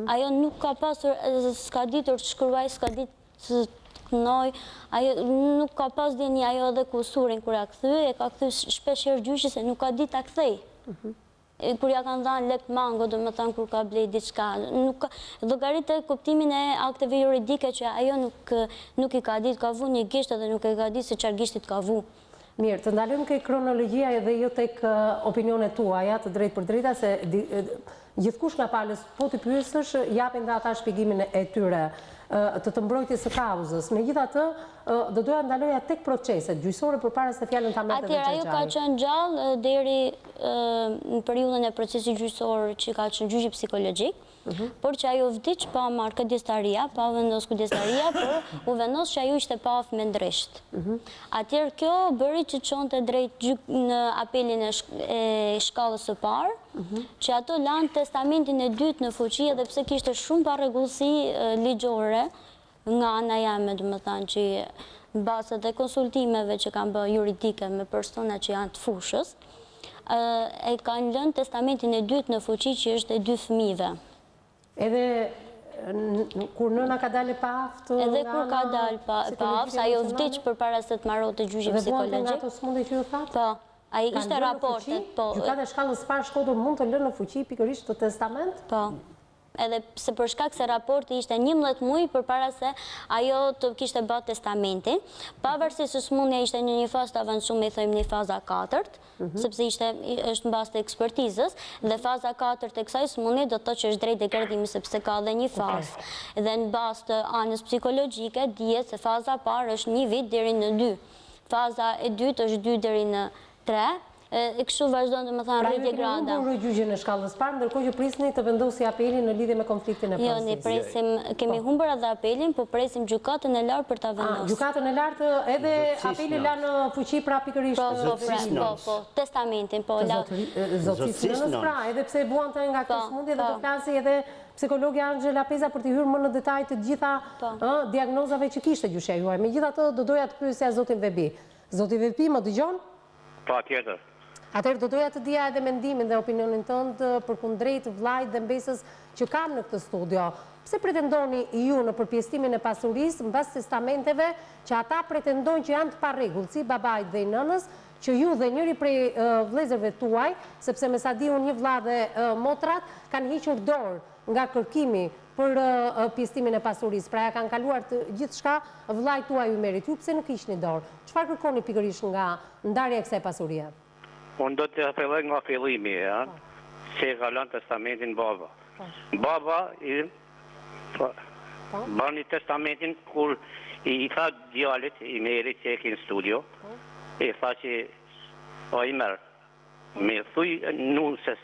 Ajo nuk ka pasur, s'ka ditur të shkruaj, s'ka ditur të kënoj, nuk ka pas dini ajo edhe kusurin kur ja këthy, e ka këthy shpesher gjyqi se nuk ka dit të këthej. Kur ja kanë dhanë lek mango, do më thanë kur ka blej diçka. Llogarit e kuptimin e akteve juridike që ajo nuk i ka ditë, ka vu një gisht edhe nuk i ka ditë se çfarë gishtit ka vu. Mirë, të ndalëm ke kronologjia edhe jo tek opinionet tuaja të drejt për drejta, se gjithkush nga palës po të pyesësh, japin dhe ata shpjegimin e tyre të mbrojtjes së kauzës. Megjithatë, do doja ndaloja tek proceset gjyqësore përpara se fjalën ta merrte Xhaxhaj. Atëherë ajo ka qenë gjallë deri në periudhën e procesit gjyqësor që ka qenë gjyqi psikologjik, por që ajo vdiq pa marrë kudjestaria, pa vendos kudjestaria, por u vendos që ajo ishte pa afë mendrisht. Atëherë kjo bëri që çonte drejt në apelin e shkallës së parë, që ato lanë testamentin e dytë në fuqi, edhe pse kishte shumë parregullsi ligjore nga ana jame, domethënë që në bazë të konsultimeve që kanë bërë juridike me persona që janë të fushës, e kanë lënë testamentin e dytë në fuqi që është e 2 fëmijëve. Edhe kur nëna ka dalë pa aftë? Edhe kur ka dalë pa aftë, ajo vdiq përpara se të marrote gjyqi psikologjik. Dhe nga ato sëmundje që ju thatë? Po, ai ishte raportet. Gjykata e shkallës së parë Shkodër mund të lënë në fuqi pikërisht të testament? Po. Edhe se për shkak se raporti ishte 11 muaj përpara se ajo të kishte bërë testamentin, pavarësisht se sëmundja ishte në një fazë të avancuar, i thojmë në faza 4, sepse është në bazë të ekspertizës, dhe faza 4 e kësaj sëmundje do të thotë që është drejt degradimi sepse ka edhe një fazë. Dhe në bazë të anës psikologjike dihet se faza parë është 1 vit deri në 2. Faza e dytë është 2 deri në 3. E kështu vazhdojnë, domethënë, rritje grada. Pra, ju kemi humbur gjyqjen e shkallës parë, ndërkohë që prisni të vendosi apelin në lidhje me konfliktin e Jo, ne presim, kemi humbur edhe apelin, po presim gjykatën e lartë për ta vendosur. Gjykatën e lartë edhe apeli la në fuqi pra pikërisht po, testamentin, po la. Zotësisë nënës pra, edhe pse buante nga këtë sëmundje dhe të flasi edhe psikologja Angela Peza për të hyrë më në detaj të gjitha diagnozave që kishte gjyqja juaj. Megjithatë, do doja të pyesja zotin Vebi. Zoti Vebi, më dëgjon? Patjetër. Atëherë do doja të dija edhe mendimin dhe opinionin tënd përkundrejt vllajt dhe mbesës që kam në këtë studio. Pse pretendoni ju në përpjestimin e pasurisë mbas testamenteve që ata pretendojnë që janë të parregull, si babait dhe i nënës, që ju dhe njëri prej vëllezërve tuaj, sepse me sa di unë një vëlla dhe motrat kanë hiqur dorë nga kërkimi për pjestimin e pasurisë, pra ja kanë kaluar të gjithçka vllajt tuaj ju merrit. Ju pse nuk hiqni dorë? Çfarë kërkoni pikërisht nga ndarja e kësaj pasurie? Unë do të filloj nga fillimi, se e ka lënë testamentin baba. Baba i bani testamentin kur i tha djalit i Merit që e ki në studio, i tha që o i merë, me thuj nusës,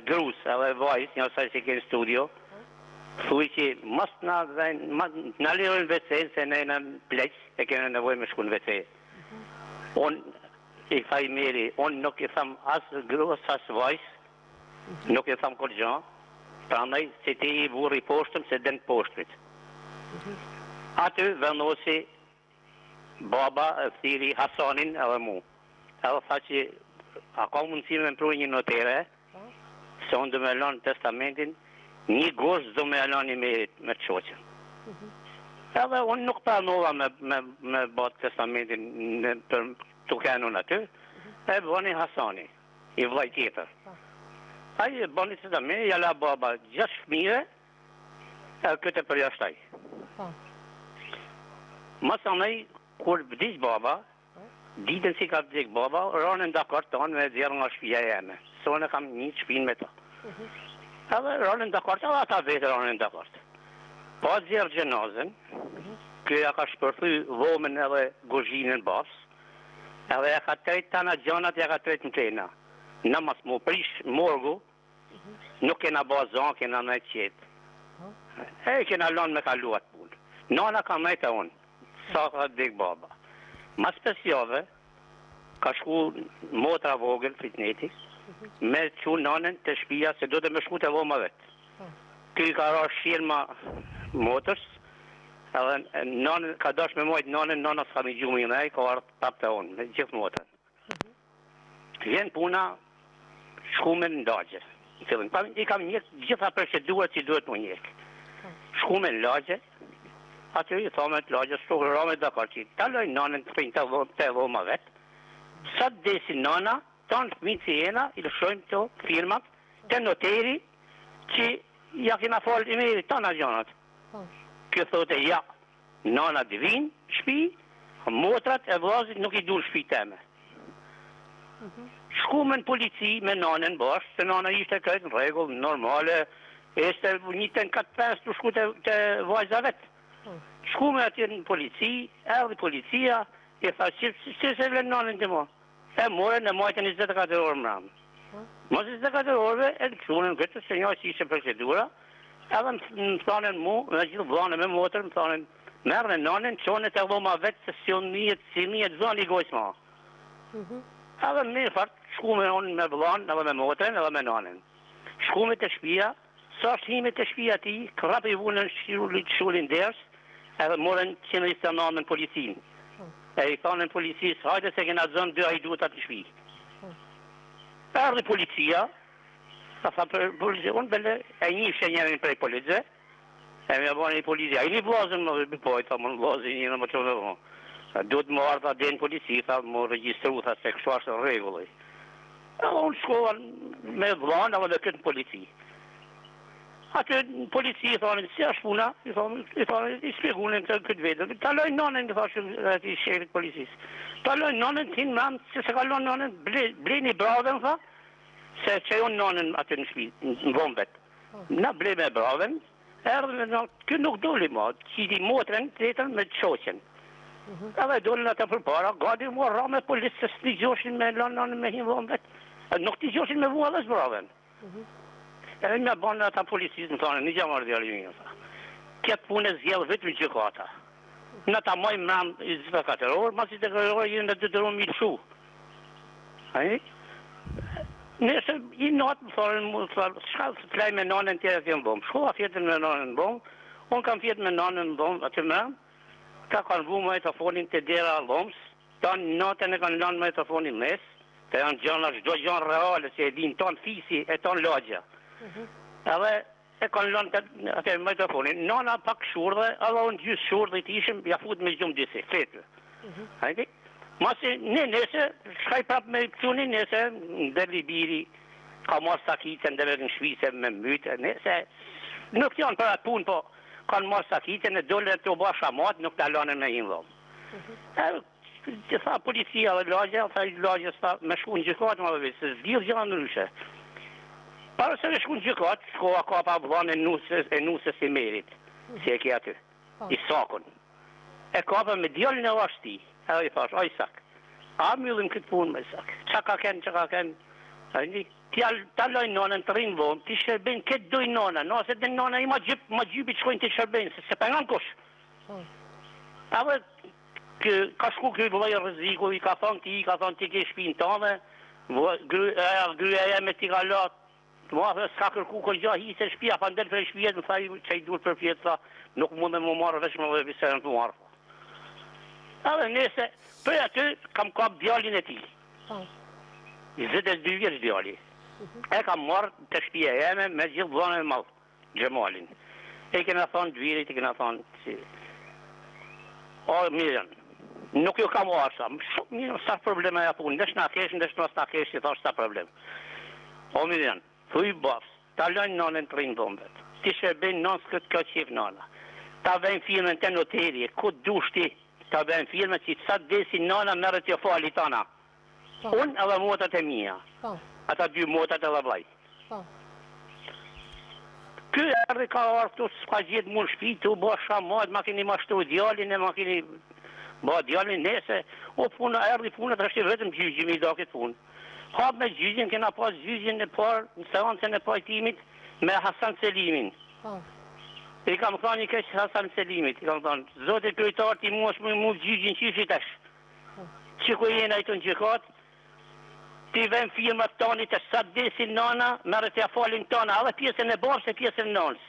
grus, edhe vajs, një saj që ke në studio, thuj që mas në lirën vecen, se ne në pleq, e kene nevoj me shku në vecen. Unë i tha i Meri, unë nuk i tham as grus, as vajs, nuk i tham kur gjan, pra ndaj që ti i burri poshtëm, se den poshtrit. Aty vendosi baba e thiri Hasanin edhe mu. Edhe tha që a ka mundësi me mpru një notere, se unë do me lanë testamentin, një gosht do me lanë i Merit me të shoqen. Edhe unë nuk pranova me bat testamentin për të kenun aty, e bëni Hasani, i vllai tjetër. Ai bëni testamentin, jala baba 6 fëmijë, e këtë për jashtaj. Masanaj, kur vdiq baba, ditën si ka vdik baba, ranën dakord tonë me djerë nga shpia jeme. Se unë kam një shpin me ta. Edhe ranën dakord, edhe ata vetë ranën dakord. Pa djerë gjenazën, kërja ka shpërthy vomën edhe gozhinën bas, edhe e ka trejt tana gjanat, e ka trejt në trena. Në mas mu prish morgu, nuk kena bazan, kena me qetë. E kena lanë me kaluat punë. Nana ka mejtë unë, sa ka vdik baba. Mas 5 jave, ka shku motra vogël, fitneti, me që nanën të shpia, se do të me shku të voma vetë. Ky ka ra shirma motës, edhe nanën, ka dash me mojtë nanën, nana s'ka mi gjumë i nej, ka ardhë pap të unë, me gjithë motrën. Vjen puna, shku me në ndagje. I kam njëkë gjitha procedurat që duhet më njëkë. Shku me në lagje, aty i thome të lagje, shtu rame dhe karqi. Taloj nanën të prinjë të voma vetë. Sa të desi nana, tanë fëmijë si jena, i lëshojmë të firmat, të noteri, që ja kena falë i Meri, tana gjanat. Kjo thote, ja, nana divin, shpi, motrat e vllazit nuk i dur shpi teme. Shku me në polici, me nanën bashkë, se nana ishte këtë në regull, normale, ishte një të në 4-5 të shku të vajza vetë. Shku me aty në polici, erdhi policia, i tha, që se vlen nanën të mo? E more në majtën 24 orë mramë. Mos 24 orëve, e në qunën këtë, se një që ishe procedura, edhe më thanën mu, me gjithë vlanë me motër, më thanën, merë në nanën, qonet e dhoma vetë, se si njët zonë i gojës ma. Edhe me fartë, shku me unë me vlanë, edhe me motërën, edhe me nanën. Shku me të shpia, sa shime të shpia ti, krap i vunën shullin ders, edhe morën qenërisë të nanën policinë. E i thanën policisë, hajde se kena zënë 2 hajdutat në shpi. Erdhi policia, sa tha për policia, unë bele e njifë njërin prej policie, e me bani policia, i një vlazën më pojtë, tha më në vlazën një në më qënë dhe më. Duhet më ardha dhe në polici, tha më registru, tha se kështu ashtë në regullë. E unë shkova me vlanë, edhe këtë në polici. Atë në polici i thonë, si është puna, i thonë, i spjegunin të këtë vedër. Taloj nanën, i thashë ati shefit policisë. Taloj nanën, ti në mamë, se kalon nanën, bleni braven, tha, se që unë nanën atë në shpi, në vombet. Na ble me braven, erdhe me nanën, kjo nuk doli ma, qiti motrën, tretën me të shoqen. Edhe dolin atë për para, gadi mua ra me policë, se s'ti gjoshin me lanë nanën me hinë vombet. Nuk ti gjoshin me vua dhe s'braven. E me banë ata policisë më thonë, një gjamar djali një, këtë punë e zjelë vetë në gjykata. Në ta mojë mramë i 24 orë, mas i 24 orë jenë në 2 mi lëshu. Nëse i natë më thonë, shka të plaj me nanën tjera të jenë bomë, shkoha fjetën me nanën bomë, unë kam fjetë me nanën bomë atë mramë, ka kanë vu me telefonin të dera lomës, ta në natën e kanë lanë me telefonin mes, të janë gjana, shdo gjanë reale, se e din tonë fisi e tonë lagja. Edhe e kanë lënë atë me telefonin, nana pak shurdhe, edhe unë gjysë shurdhe të ishim, ja fut me gjumë disi, fletë. Masi nese, shkaj prap me quni nese, ndërli biri, ka marë sakite, ndërli në shvise me myte, nese, nuk janë për atë punë, po kanë marë sakite, në dole të oba shamat, nuk të alonën me hinë dhomë. Që tha policia dhe lagja, tha lagja me shku në gjykatë më dhe se zgjidhë gjëra ndryshe. Para se me shku në gjykat, shkova ka pa vënë e nusës i Merit, si e ke aty, i Sakun. E ka pa me djallin e vashti, edhe i thash, oj sak, a myllim këtë punë me sak, që ka ken, ta lojnë nonën të rinë vonë, ti shërben këtë dojnë nona, nëse dhe nona i ma gjypi qkojnë të shërben, se pengan kush. Edhe ka shku këtë vëllaj rëziku, i ka thonë ti ke shpinë tëme, gryja e me ti ka latë, të ma dhe s'ka kërku ko gja hi se shpia, pa ndel për shpijet, më tha që i dur për pjetë, tha, nuk mund dhe më marrë veç më dhe viserën të marrë. Edhe nese, për aty, kam kap djallin e ti. 22 vjeç djalli. E kam marrë të shpia jeme me gjithë dhone e malë, Gjemalin. E kena thonë dvirit, e kena thonë, si... O, mirën, nuk ju kam arsa, shumë mirën, sa probleme ja punë, ndesh na kesh, ndesh nos na kesh, i thash sa problem. O, mirën, thuj bafs, ta lojnë nonën të rinë dhëmbet, ti shërbejnë nonës këtë kjo qif nona, ta vejnë firmen të noteri, ku dushti, ta vejnë firmen që sa desi nona mërë t'jo fali tana. Unë edhe motat e mija, ata 2 motat edhe vlaj. Ky erdi ka arë këtu, s'ka gjithë mund shpi, tu bo shamat, ma keni mashtu djallin, ma keni bo djallin nese, o puna, erdi punët është vetëm gjyqimi i do këtë punë. Hap me gjyqin, kena pas gjyqin e parë, në seancën e pajtimit, me Hasan Selimin. I kam thonë i keq Hasan Selimit, i kam thonë, zote krytar ti mu është mu gjyqin qishitash. Që ku jena i të në gjykat, ti vem firmat tani të sa desin nana, merë të ja falin tana, edhe pjesën e babës e pjesën e nanës.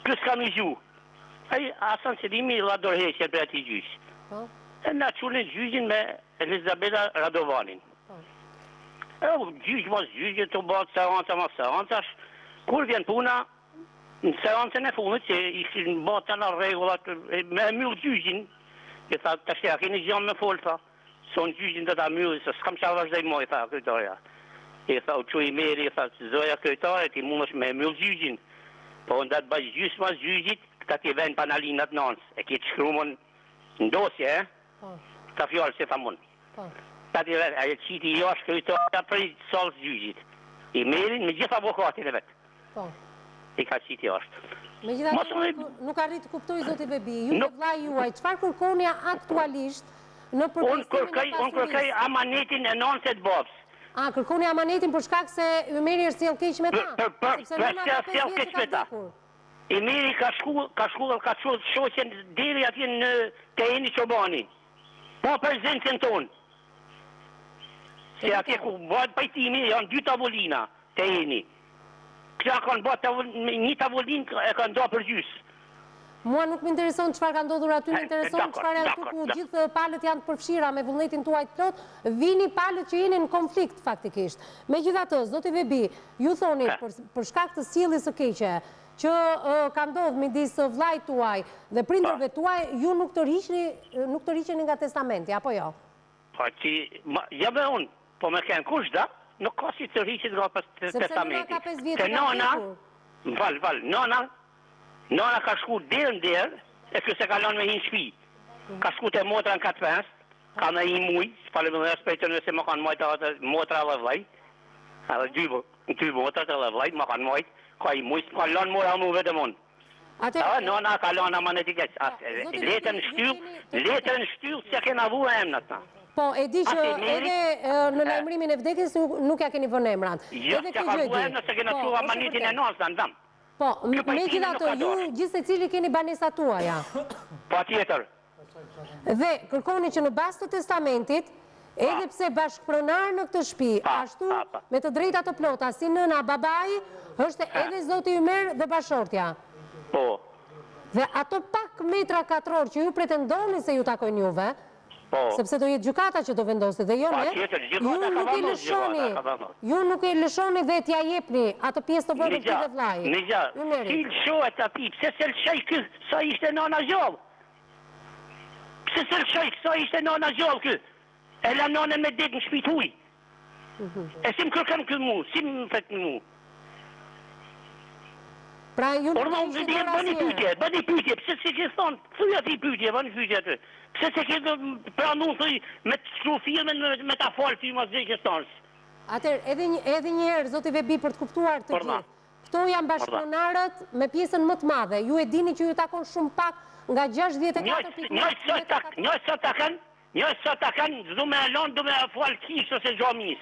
Kësë kam i gju. Hasan Selimi la dorheqe për ati gjyq. E na qullin gjyqin me Elizabeta Radovanin. Gjyq mos gjyqe të bëtë seanca ma seancash, kur vjen puna, në seancën e fundit, që ishin bëtë të në regullat, me myllë gjyqin, i tha, të shtja, keni gjamë me folë, tha, son gjyqin të ta myllë, se s'kam qa vazhdej moj, tha, krytarja. I tha, u që i meri, i tha, zoja krytare, ti mund është me myllë gjyqin, po ndatë bëjë gjyqë mas gjyqit, këta ti ven panalinat nënës, e ki të shkrumën në dosje, ta fjallë se tha mund. Ta ti ven, aje qiti i ashtë krytarja për i salës gjyqit. I merin me gjithë avokatin e vetë. I ka qiti ashtë. Me gjitha nuk arrit të kuptoj, zoti Bebi, ju të vla juaj, qëfar kërkonja aktualisht në përpërstimin e pasurisë? Unë kërkaj amanetin e nënës e të babës. A, kërkoni amanetin për shkak se Ymeri është sjell keq me ta? Për sjell keq me ta. Ymeri ka shku shoqen deri atje në Teheni Qobani. Po prezencën tonë. Se atje ku bëhet pajtimi, janë 2 tavolina, Teheni. Këta kanë bëhet një tavolin e kanë do për gjysë. Mua nuk më intereson çfarë ka ndodhur aty, më intereson çfarë aty ku gjithë palët janë të përfshira me vullnetin tuaj të plot, vini palët që jeni në konflikt faktikisht. Megjithatë, zoti Bebi, ju thoni për shkak të sjelljes së keqe që ka ndodhur midis vllait tuaj dhe prindërve tuaj, ju nuk të riqeni nga testamenti, apo jo? Po ti, ja me unë, po me kënë kush da, nuk ka si të riqet nga testamenti. Sepse nëna ka 5 vjetë ka vjetur. Nona ka shku derë në derë, e këse ka lanë me hinë shpi. Ka shku të motra në 4-5, ka me i mujë, që pale më dhe respejtë nëse më kanë mojtë motra dhe vlaj, edhe 2 motra dhe vlaj, më kanë mojtë, ka i mujë, ka lanë mora mu vetë mund. Nona ka lanë amanetikës, letër në shtyllë, që kena vu e emnat na. Po, e di që edhe në lajmërimin e vdekjes nuk ja keni vënë emrat. Jo, që ka vu e emnat, se kena tu amanetin e nonës në ndam. Po, me gjithatë, ju gjithë se cili keni banesat tuaja. Po, tjetër. Dhe kërkoni që në bazë të testamentit, edhe pse bashkëpronar në këtë shtëpi, ashtu me të drejta të plota, si nëna, babai, është edhe zoti Ymer dhe bashortja. Po. Dhe ato pak metra katror që ju pretendoni se ju takojnë juve, sepse do jetë gjykata që do vendosi dhe jo ne, ju nuk e lëshoni dhe t'ja jepni atë pjesë të vogël të vllajit. Nigja, si lëshohet ati, pse se lëshoj kë, sa ishte nona gjallë? Pse se lëshoj kë, sa ishte nona gjallë kë? E la nonën me dekë në shpit huj. E si më kërkëm kë mu, si më fëtë mu. Pra ju nuk e ishte në rasje. Bëni pytje, pse se ke thonë, thuja ti pytje, bëni pytje atë. Pse se ke pranu, thuj, me të shkru firmen, me ta falë ty ma zhe këstanës. Atër, edhe një herë, zoti Vebi, për të kuptuar të gjithë. Këto janë bashkëpunëtarët me pjesën më të madhe. Ju e dini që ju takon shumë pak nga 64 Një sot ta kanë, du me alon, du me falë kishë ose gjomis.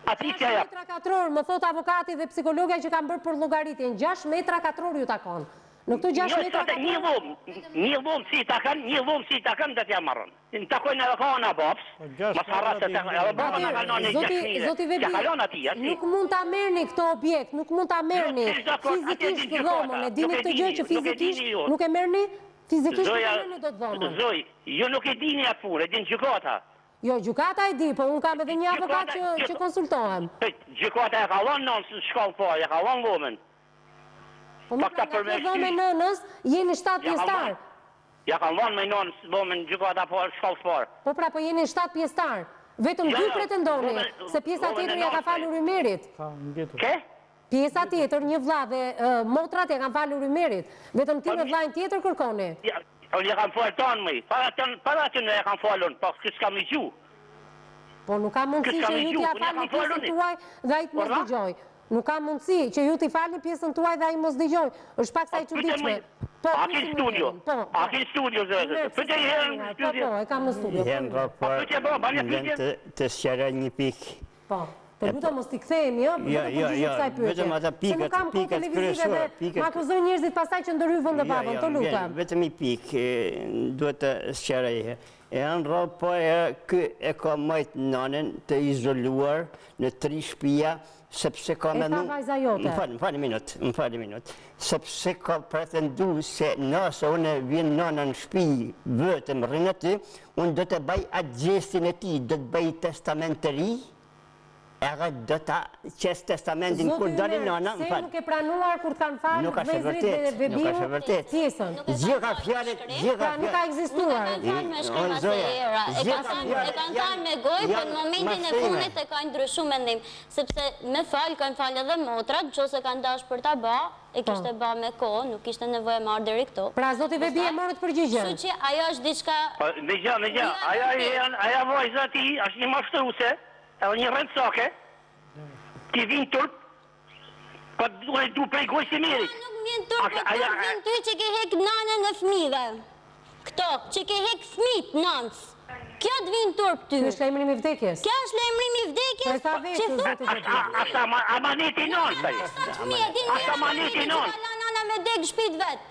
Ati që ja. 6 metra katror, më thot avokati dhe psikologja që kanë bërë për llogaritjen, 6 metra katror ju takon. Në këto 6 metra katror... Një lumë si ta kanë, dhe t'ja marrën. Në takojnë edhe kona bops, më farrat të Zoti Vebi, nuk mund ta merrni këto objekt, nuk mund ta merrni fizikisht të dhomën, e dini këtë gjë që fizikisht nuk e merrni? Fizikisht nuk e merrni do të dhomën. Zoj, ju nuk e dini atë punë, e din gjykata. Jo, gjykata e di, po unë kam edhe një avokat që konsultohem. Gjykata e ka vonë nënës në shkollë po, e ka vonë vomën. Po më nga të dhome nënës, jeni 7 pjestar. Ja ka vonë me nënës vomën gjykata po shkollë po. Po pra, po jeni 7 pjestar. Vetëm 2 pretendoni, se pjesa tjetër ja ka falur Ymerit. Ke? Pjesa tjetër, një vlla dhe motrat ja kanë falur Ymerit. Vetëm ti me vllajën tjetër kërkoni. Unë e kam falë tonë mëj, para të në e kam falën, po kësë kam i gju. Po nuk ka mundësi që ju t'ja falni pjesën tuaj dhe ai të mos dëgjoj. Nuk ka mundësi që ju t'i falni pjesën tuaj dhe ai mos dëgjoj. Është pak sa i çuditshme. A ke studio? A ke studio zërë? Pëtë i herë në studio? Po, e kam në studio. Jenë rapor, të sqaroj një pikë. Po. Të lutem mos t'i kthehemi, vetëm ata pikat kryesore. Ma akuzojnë njerëzit pastaj që ndërhyjnë dhe babën, të lutem. Vetëm i pikë, duhet të sqaroj. Janë rapor, ky e ka majt nanën të izoluar në 3 shtëpia, sepse ka menu... E tha vajza jote. Më fali minut. Sepse ka pretendu se nëse unë vjen nana në shtëpi, vetëm rrinë aty, unë do të bëj atë gjestin e tij, do të bëj testament të ri, edhe do të qesë testamentin kur dali nana, më falë. Se nuk e pranuar kur kanë falë vëzrit dhe Vebiu pjesën. Gjeka fjallet, pra nuk ka egzistuar. E kanë thënë me gojë, për në momentin e punit e kanë ndryshu mendim. Sepse me falë, kanë falë edhe motrat, që ose kanë dash për ta ba, e kishte ba me kohë, nuk ishte nevojë marrë deri këto. Pra zoti Vebi e morët përgjigjen. Kështu që ajo është diçka... Me gja, aja vajza ti është një mashtruese, edhe një rëndësake, ti vinë turp, pa duhe du prej gojë si mirit. Nuk vinë turp, po të vinë ty që ke hek nanën e fmive. Këto, që ke hek fmit nanës. Kjo të vinë turp ty. Kjo është lajmërim i vdekjes. Kjo është lajmërim i vdekjes. Për ta vetë, zotë Vebi. Asa amaneti nanës, asa amaneti nanës. Asa nana me dek shpit vetë.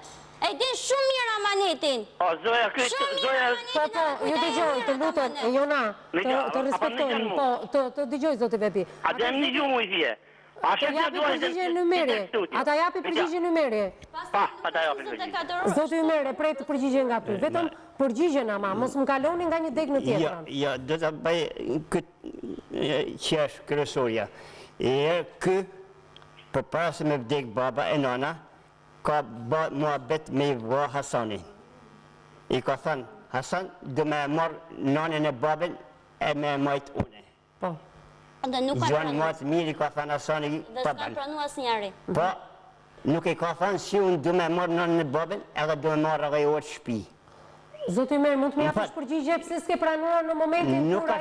E din shumë mirë amanetin. O, Zoja, këtë, Zoja... Po, ju dëgjoj, të lutem, Jona, të respektojnë, po, të dëgjoj, zotë Vebi. A dhe më një gjumë i thje. Ata japi përgjigje në meri. Ata japi përgjigje në meri. Pa, ata japi përgjigje. Zotë Ymer, prej të përgjigje nga ty. Vetëm përgjigje në ma, mos më kaloni nga një dek në tjetërën. Ja, do të bëj këtë qesh kërësoria. Kë, për para se me vdek baba e nana, ka mua bet me i vë Hasani. I ka thënë, Hasan, du me marrë nanën e babën e me majtë une. Po. Gjonë matë mirë i ka thënë Hasani dhe s'ka pranu asë njeri. Po, nuk i ka thënë si unë du me marrë nanën e babën edhe du me marrë edhe i orë shpi. Zotë Ymer, mund të më japësh përgjigje pse s'ke pranuar në momentin kur ai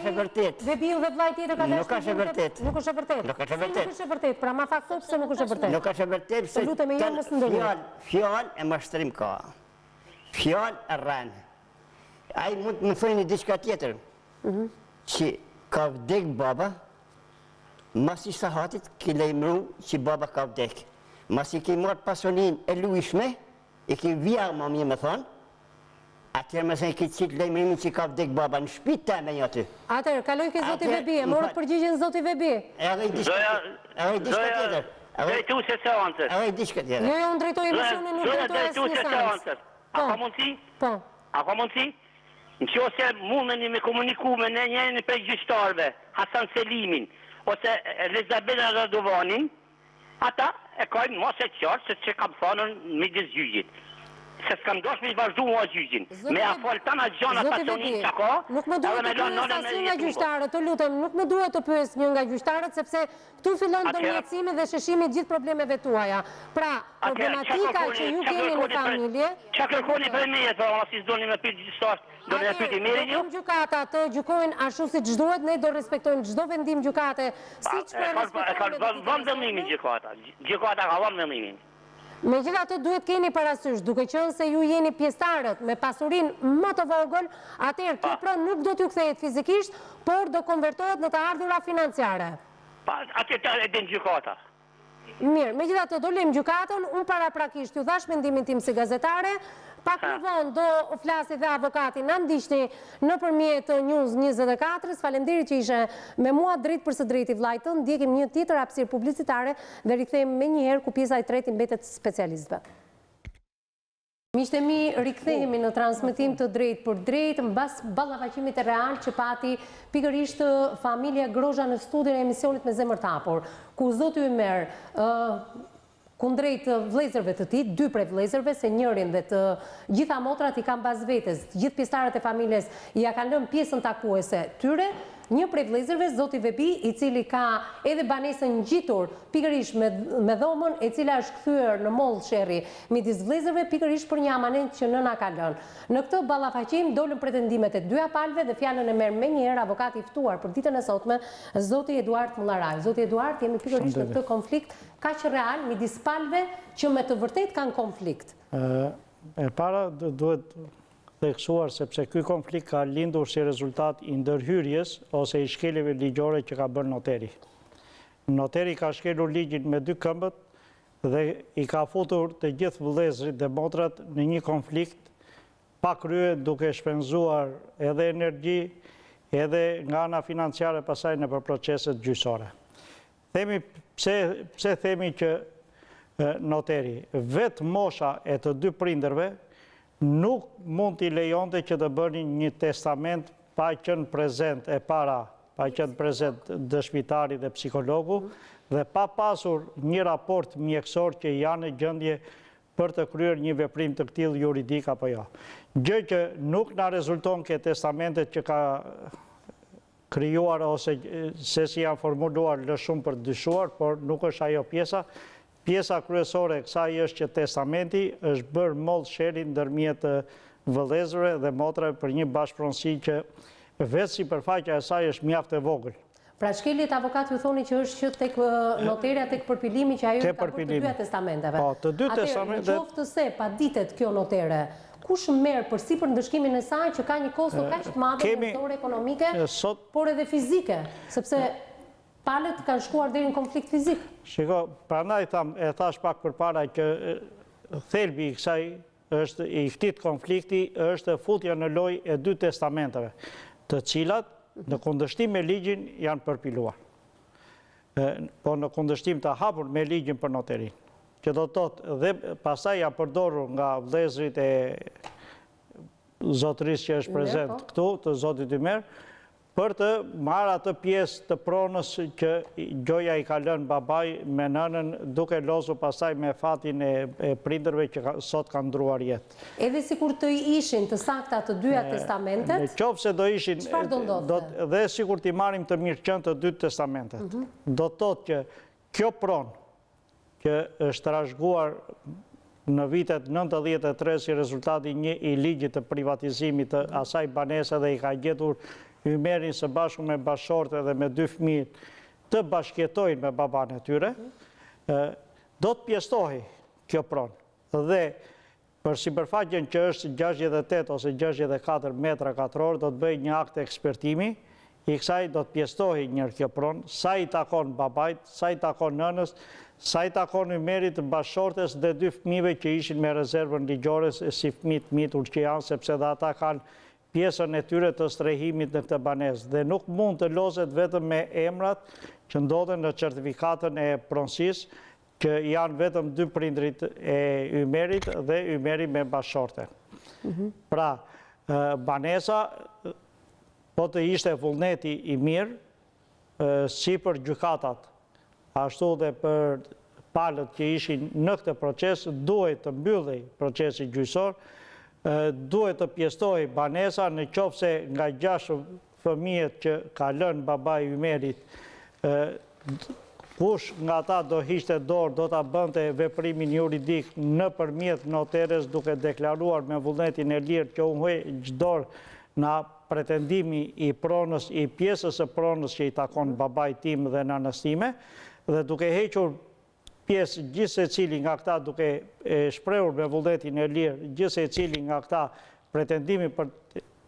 Vebiu dhe vllai tjetër ka dashur. Nuk është e vërtet. Nuk është e vërtet. Nuk është e vërtet. Nuk është e vërtet. Pra ma fakt pse nuk është e vërtet. Nuk është e vërtet pse fjalë e mashtrim ka. Fjalë e rënë. Ai mund të më thoni diçka tjetër. Që ka vdek baba, mas i sahatit ki lejmëru që baba ka vdek. Mas i ki marrë pasonin e luishme, i ki vjarë ma mi me thonë, atërë mëse i këtë qitë lejmërimin që ka vdek baba në shpit të me një aty. Atërë, kaloj ke zoti Vebi, e morët përgjigjen zoti Vebi. Edhe i diçka tjetër. Drejtu se seancët. Edhe i diçka tjetër. Jo, unë drejtoj emisionin, nuk drejtoj asë një seancët. A ka mundësi? Po. A ka mundësi? Në që ose mundeni me komuniku me në njërin për gjyshtarve, Hasan Selimin, ose Elizabeta Radovanin, ata e kajnë mos e qartë se që kam thonën midis gjyqit. se s'kam dosh me i vazhdu mua gjyqin. Me afol tana gjana stacionin që ka, nuk më duhet të pyes asnjë nga gjyqtarët, të lutem, nuk më duhet të pyes një nga gjyqtarët, sepse këtu fillon ndërmjetësimi dhe sheshimi gjithë problemeve tuaja. Pra, problematika që ju keni në familje... Qa kërkoni për meje, të ona si s'doni me pyet gjithësisht, do në pyet i mirin ju? Gjykata të gjykojnë ashtu si ç'duhet, ne do respektojmë çdo vendim gjykate, siç po respektojmë. Vëmë vendimin gjykata. Gjykata ka vënë vendimin. Megjithatë duhet keni parasysh, duke qenë se ju jeni pjesëtarët me pasurinë më të vogël, atëherë kjo pronë nuk do t'ju kthehet fizikisht, por do konvertohet në të ardhura financiare. Atëherë e din gjykata. Mirë, megjithatë do lëm gjykatën, unë paraprakisht ju thash mendimin tim si gazetare. Pak më vonë do flasi dhe avokati në ndiqni nëpërmjet News 24. Faleminderit që ishe me mua drejt për së drejti vllajtën. Ndjekim një tjetër hapësirë publicitare dhe rikthehemi menjëherë ku pjesa e tretë mbetet specialistëve. Miqtë e mi, rikthehemi në transmetim të drejt për drejt mbas ballafaqimit të real që pati pikërisht familja Grozha në studion e emisionit Me Zemër të Hapur, ku zoti Ymer kundrejt vëllezërve të tij, dy prej vëllezërve, se njërin dhe të gjitha motrat i kanë bas vetes, gjithë pjesëtarët e familjes ja kanë lënë pjesën takuese tyre, një prej vëllezërve, zoti Vebi, i cili ka edhe banesën ngjitur pikërisht me dhomën, e cila është kthyer në moll sherrri midis vëllezërve pikërisht për një amanet që nëna ka lënë. Në këtë ballafaqim dolën pretendimet e dy palëve dhe fjalën e merr menjëherë avokati i ftuar për ditën e sotme, zoti Eduard Mullaraj. Zoti Eduard, jemi pikërisht në këtë konflikt kaq real midis palëve që me të vërtetë kanë konflikt. E para duhet theksuar sepse ky konflikt ka lindur si rezultat i ndërhyrjes ose i shkeljeve ligjore që ka bërë noteri. Noteri ka shkelur ligjin me dy këmbët dhe i ka futur të gjithë vëllezërit dhe motrat në një konflikt pa krye, duke shpenzuar edhe energji, edhe nga ana financiare pasaj në për proceset gjyqësore. Pse themi që noteri, vetë mosha e të dy prindërve nuk mund t'i lejonte që të bëni një testament pa qenë prezent e para, pa qenë prezent dëshmitari dhe psikologu, dhe pa pasur një raport mjekësor që janë në gjendje për të kryer një veprim të tillë juridik apo jo. Gjë që nuk na rezulton ke testamentet që ka krijuar ose se si janë formuluar lë shumë për dyshuar, por nuk është ajo pjesa. Pjesa kryesore e kësaj është që testamenti është bërë moll sherrri ndërmjet vëllezërve dhe motrave për një bashkëpronësi që vetë sipërfaqja e saj është mjaft e vogël. Pra shkeljet avokat ju thoni që është që tek noterja, tek përpilimi që ajo ka bërë të dy testamenteve. Po, të dy testamentet. Në qoftë se paditet kjo notere, kush merr përsipër ndëshkimin e saj që ka një kosto kaq të madhe njerëzore, ekonomike, por edhe fizike, sepse palët kanë shkuar deri në konflikt fizik. Shiko, prandaj e thash pak përpara që thelbi i kësaj është i këtij konflikti është futja në lojë e dy testamenteve, të cilat në kundërshtim me ligjin janë përpiluar. Po në kundërshtim të hapur me ligjin për noterin. Që do të thotë dhe pastaj janë përdorur nga vëllezërit e zotërisë që është prezent këtu, të zotit Ymer, për të marrë atë pjesë të pronës që gjoja i ka lënë babai me nënën, duke lozur pastaj me fatin e prindërve që sot kanë ndruar jetë. Edhe sikur të ishin të sakta të dyja testamentet, në qoftë se do ishin, çfarë do ndodhte? dhe sikur t'i marrim të mirëqënë të dy testamentet, do të thotë që kjo pronë që është trashëguar në vitet 93 si rezultati i ligjit të privatizimit të asaj banese dhe i ka gjetur Ymerin së bashku me bashorte dhe me dy fëmijët të bashkjetojnë me baban e tyre, do të pjestohi kjo pronë. Dhe për sipërfaqen që është 68 ose 64 metra katror, do të bëj një akt ekspertimi, i kësaj do të pjestohi njërë kjo pronë, sa i takon babait, sa i takon nënës, sa i takon Ymerit, bashortes dhe dy fëmijëve që ishin me rezervën ligjore si fëmijët mitur që janë, sepse dhe ata kanë pjesën e tyre të strehimit në këtë banesë dhe nuk mund të lozet vetëm me emrat që ndodhen në certifikatën e pronësisë që janë vetëm dy prindrit e Ymerit dhe Ymeri me bashorte. Pra, banesa, po të ishte vullneti i mirë, si për gjykatat, ashtu dhe për palët që ishin në këtë proces, duhet të mbyllej procesi gjyqësor, duhet të pjestoj banesa në qoftë se nga 6 fëmijët që ka lënë babai Ymerit, kush nga ta do hiqte dorë, do ta bënte veprimin juridik nëpërmjet noteres duke deklaruar me vullnetin e lirë që unë heq dorë nga pretendimi i pronës, i pjesës së pronës që i takon babait tim dhe nënës time, dhe duke hequr pjesë gjithsecili nga këta duke shprehur me vullnetin e lirë gjithsecili nga këta pretendimi për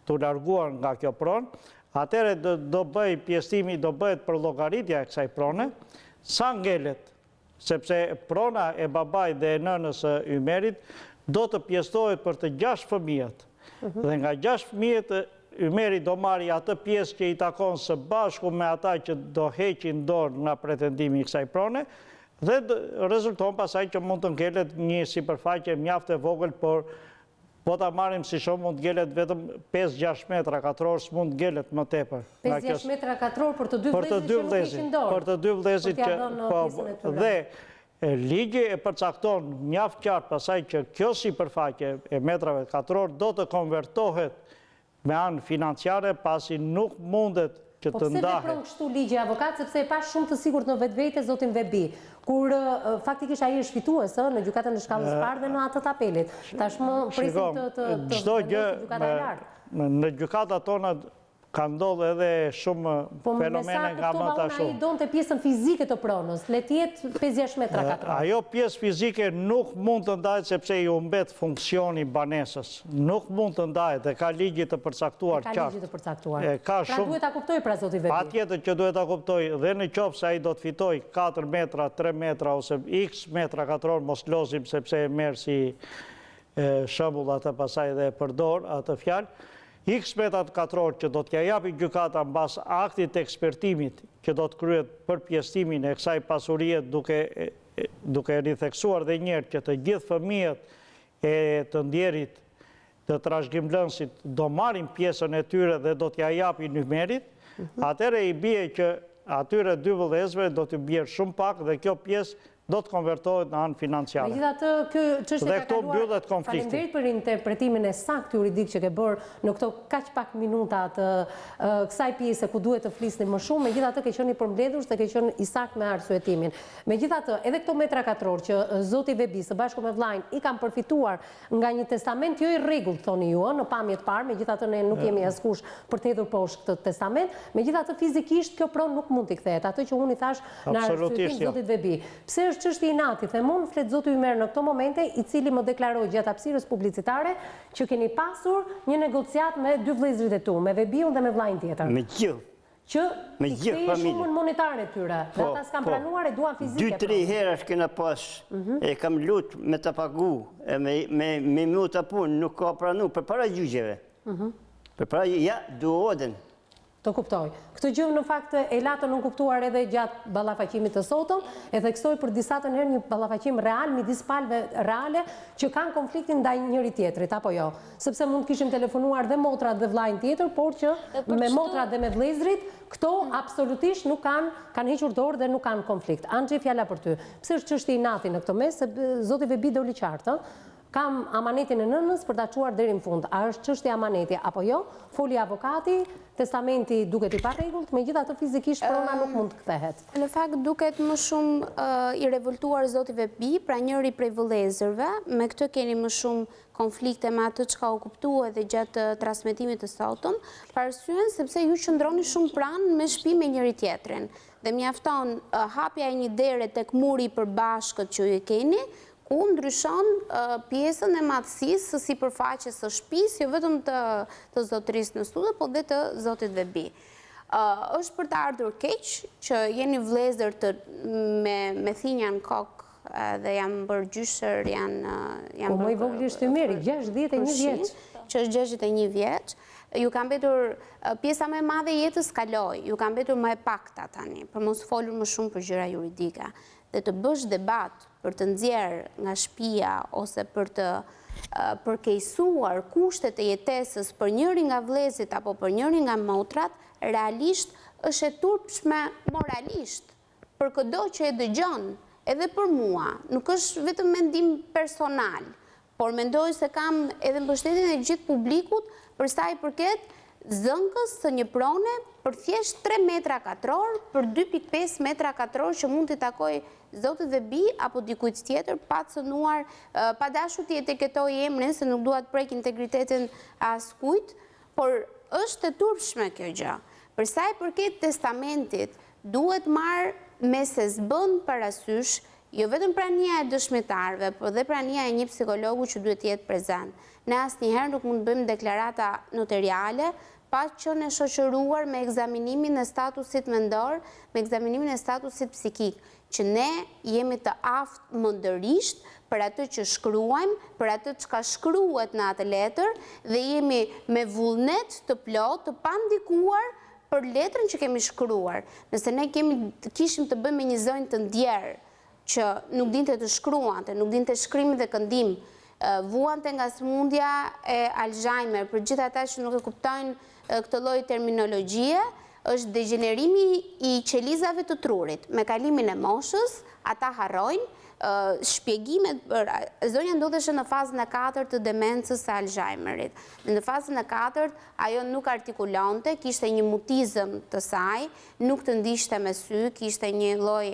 të larguar nga kjo pronë, atëre do bëj pjesëtimi, do bëhet për llogaritja e kësaj prone, sa ngelet, sepse prona e babait dhe e nënës së Ymerit do të pjestohet për të 6 fëmijët. Dhe nga 6 fëmijët, Ymeri do marri atë pjesë që i takon së bashku me ata që do heqin dorë nga pretendimi i kësaj prone, dhe rezulton pasaj që mund të ngelet një sipërfaqe mjaft e vogël, por po ta marrim si shumë mund të ngelet vetëm 5-6 metra katror, s'mund të ngelet më tepër. 5-6 metra katror për të dy vëllezërit që nuk ishin dorë. Për të dy vëllezërit që dhe ligji e përcakton mjaft qartë pasaj që kjo sipërfaqe e metrave katror do të konvertohet me anë financiare, pasi nuk mundet që të ndahet. Po pse vepron kështu ligji, avokat, sepse e pa shumë të sigurt në vetvete zotin Vebi, kur faktikisht ai është fitues në gjykatën e shkallës parë dhe në atë të apelit. Tashmë presim të gjykata e lartë. Në gjykatat tona ka ndodhur edhe shumë fenomene nga më të shumë. Ai donte pjesën fizike të pronës, le të jetë 5-6 metra katror. Ajo pjesë fizike nuk mund të ndahet sepse i humbet funksioni banesës. Nuk mund të ndahet dhe ka ligji të përcaktuar qartë. Ka ligji të përcaktuar. Pra duhet ta kuptoj pra zoti Vebi. Patjetër që duhet ta kuptoj, dhe në qoftë se ai do të fitoj 4 metra, 3 metra ose x metra katror, mos lozim sepse e merr si shembull atë pasaj dhe e përdor atë fjalë. X metrat katror që do t'ja japi gjykata mbas aktit të ekspertimit që do të kryet për pjestimin e kësaj pasurie duke ritheksuar dhe njerë që të gjithë fëmijët e të ndjerit të trashëgimlënësit do marrin pjesën e tyre dhe do t'ja japin Ymerit, atëre i bie që atyre 2 vëllezërve do t'i bjerë shumë pak dhe kjo pjesë do të konvertohet në anë financiare. Megjithatë, kjo çështje ka kaluar. Faleminderit për interpretimin e saktë juridik që ke bërë në këto kaq pak minuta të kësaj pjese ku duhet të flisni më shumë, megjithatë ke qenë i përmbledhur dhe ke qenë i saktë me arsyetimin. Megjithatë, edhe këto metra katror që zoti Vebi së bashku me vllain i kanë përfituar nga një testament jo i rregullt, thoni ju, në pamje të parë, megjithatë ne nuk jemi askush për të hedhur poshtë këtë testament, megjithatë fizikisht kjo pronë nuk mund t'i kthehet, atë që unë i thash në arsyetim zotit Vebi. Pse çështje i natit, dhe mund flet zoti Ymer në këto momente, i cili më deklaroi gjatë hapësirës publicitare që keni pasur një negociat me 2 vëllezërit e tu, me Vebiun dhe me vllain tjetër. Me gjithë. Që i kthej shumën monetare tyre. Dhe ata s'kan pranuar, e duan fizike. 2-3 herësh kena pas, e kam lut me të pagu, me mu të punë, nuk ka pranu, për para gjyqeve. Për para, ja, duodën. Të kuptoj. Këtë gjë në fakt e latë nuk kuptuar edhe gjatë ballafaqimit të sotëm, e theksoj për disa të herë një ballafaqim real midis palëve reale që kanë konfliktin ndaj njëri tjetrit, apo jo? Sepse mund të kishim telefonuar dhe motrat dhe vllain tjetër, por që me motrat dhe me vëllezërit, këto absolutisht nuk kanë hequr dorë dhe nuk kanë konflikt. Anxhi, fjala për ty. Pse është çështje i natit në këtë mes? Se zoti Vebi doli qartë, kam amanetin e nënës për ta çuar deri në fund. A është çështje amaneti apo jo? Foli avokati, testamenti duket i parregullt, megjithatë fizikisht prona nuk mund të kthehet. Në fakt duket më shumë i revoltuar zoti Vebi, pra njëri prej vëllezërve, me këtë keni më shumë konflikte me atë çka u kuptua edhe gjatë transmetimit të sotëm, për arsyen sepse ju qëndroni shumë pranë me shtëpi me njëri tjetrin. Dhe mjafton hapja e një dere tek muri i përbashkët që ju keni, ku ndryshon pjesën e madhësisë së sipërfaqes së shtëpisë, jo vetëm të zotërisë në studio, por dhe të zotit Vebi. Është për të ardhur keq që jeni vëllezër me thinja në kokë dhe janë bërë gjyshër, janë më i vogël është Ymeri, 61 vjeç. Që është 61 vjeç. Ju ka mbetur pjesa më e madhe e jetës kaloi, ju ka mbetur më e pakta tani, për mos folur më shumë për gjëra juridike. Dhe të bësh debat për të nxjerrë nga shtëpia ose për të përkeqësuar kushtet e jetesës për njëri nga vëllezërit apo për njëri nga motrat, realisht është e turpshme moralisht. Për çdo që e dëgjon edhe për mua, nuk është vetëm mendim personal, por mendoj se kam edhe mbështetjen e gjithë publikut për sa i përket zënkës së një prone për thjesht 3 metra katror, për 2,5 metra katror që mund të takoj zotit dhe bi apo dikujt tjetër, pa cënuar, pa dashur të etiketoj emrin, se nuk dua të prek integritetin askujt, por është e turpshme kjo gjë. Për sa i përket testamentit, duhet marrë me se zbën parasysh, jo vetëm prania e dëshmitarëve, por dhe prania e një psikologu që duhet jetë prezent. Ne asnjëherë nuk mund të bëjmë deklarata notariale pa qenë e shoqëruar me ekzaminimin e statusit mendor, me ekzaminimin e statusit psikik, që ne jemi të aftë mendërisht për atë që shkruajmë, për atë që ka shkruhet në atë letër, dhe jemi me vullnet të plot, të pandikuar për letrën që kemi shkruar. Nëse ne kishim të bëjmë me një zonjë të ndjerë, që nuk dinte të shkruante, nuk dinte shkrimi dhe këndim, vuante nga sëmundja e Alzheimer, për gjithë ata që nuk e kuptojnë këtë lloj terminologjie, është degenerimi i qelizave të trurit. Me kalimin e moshës, ata harrojnë, shpjegimet për zonja ndodheshe në fazën e 4 të demencës së Alzheimerit. Në fazën e 4 ajo nuk artikulonte, kishte një mutizëm të saj, nuk të ndiqte me sy, kishte një lloj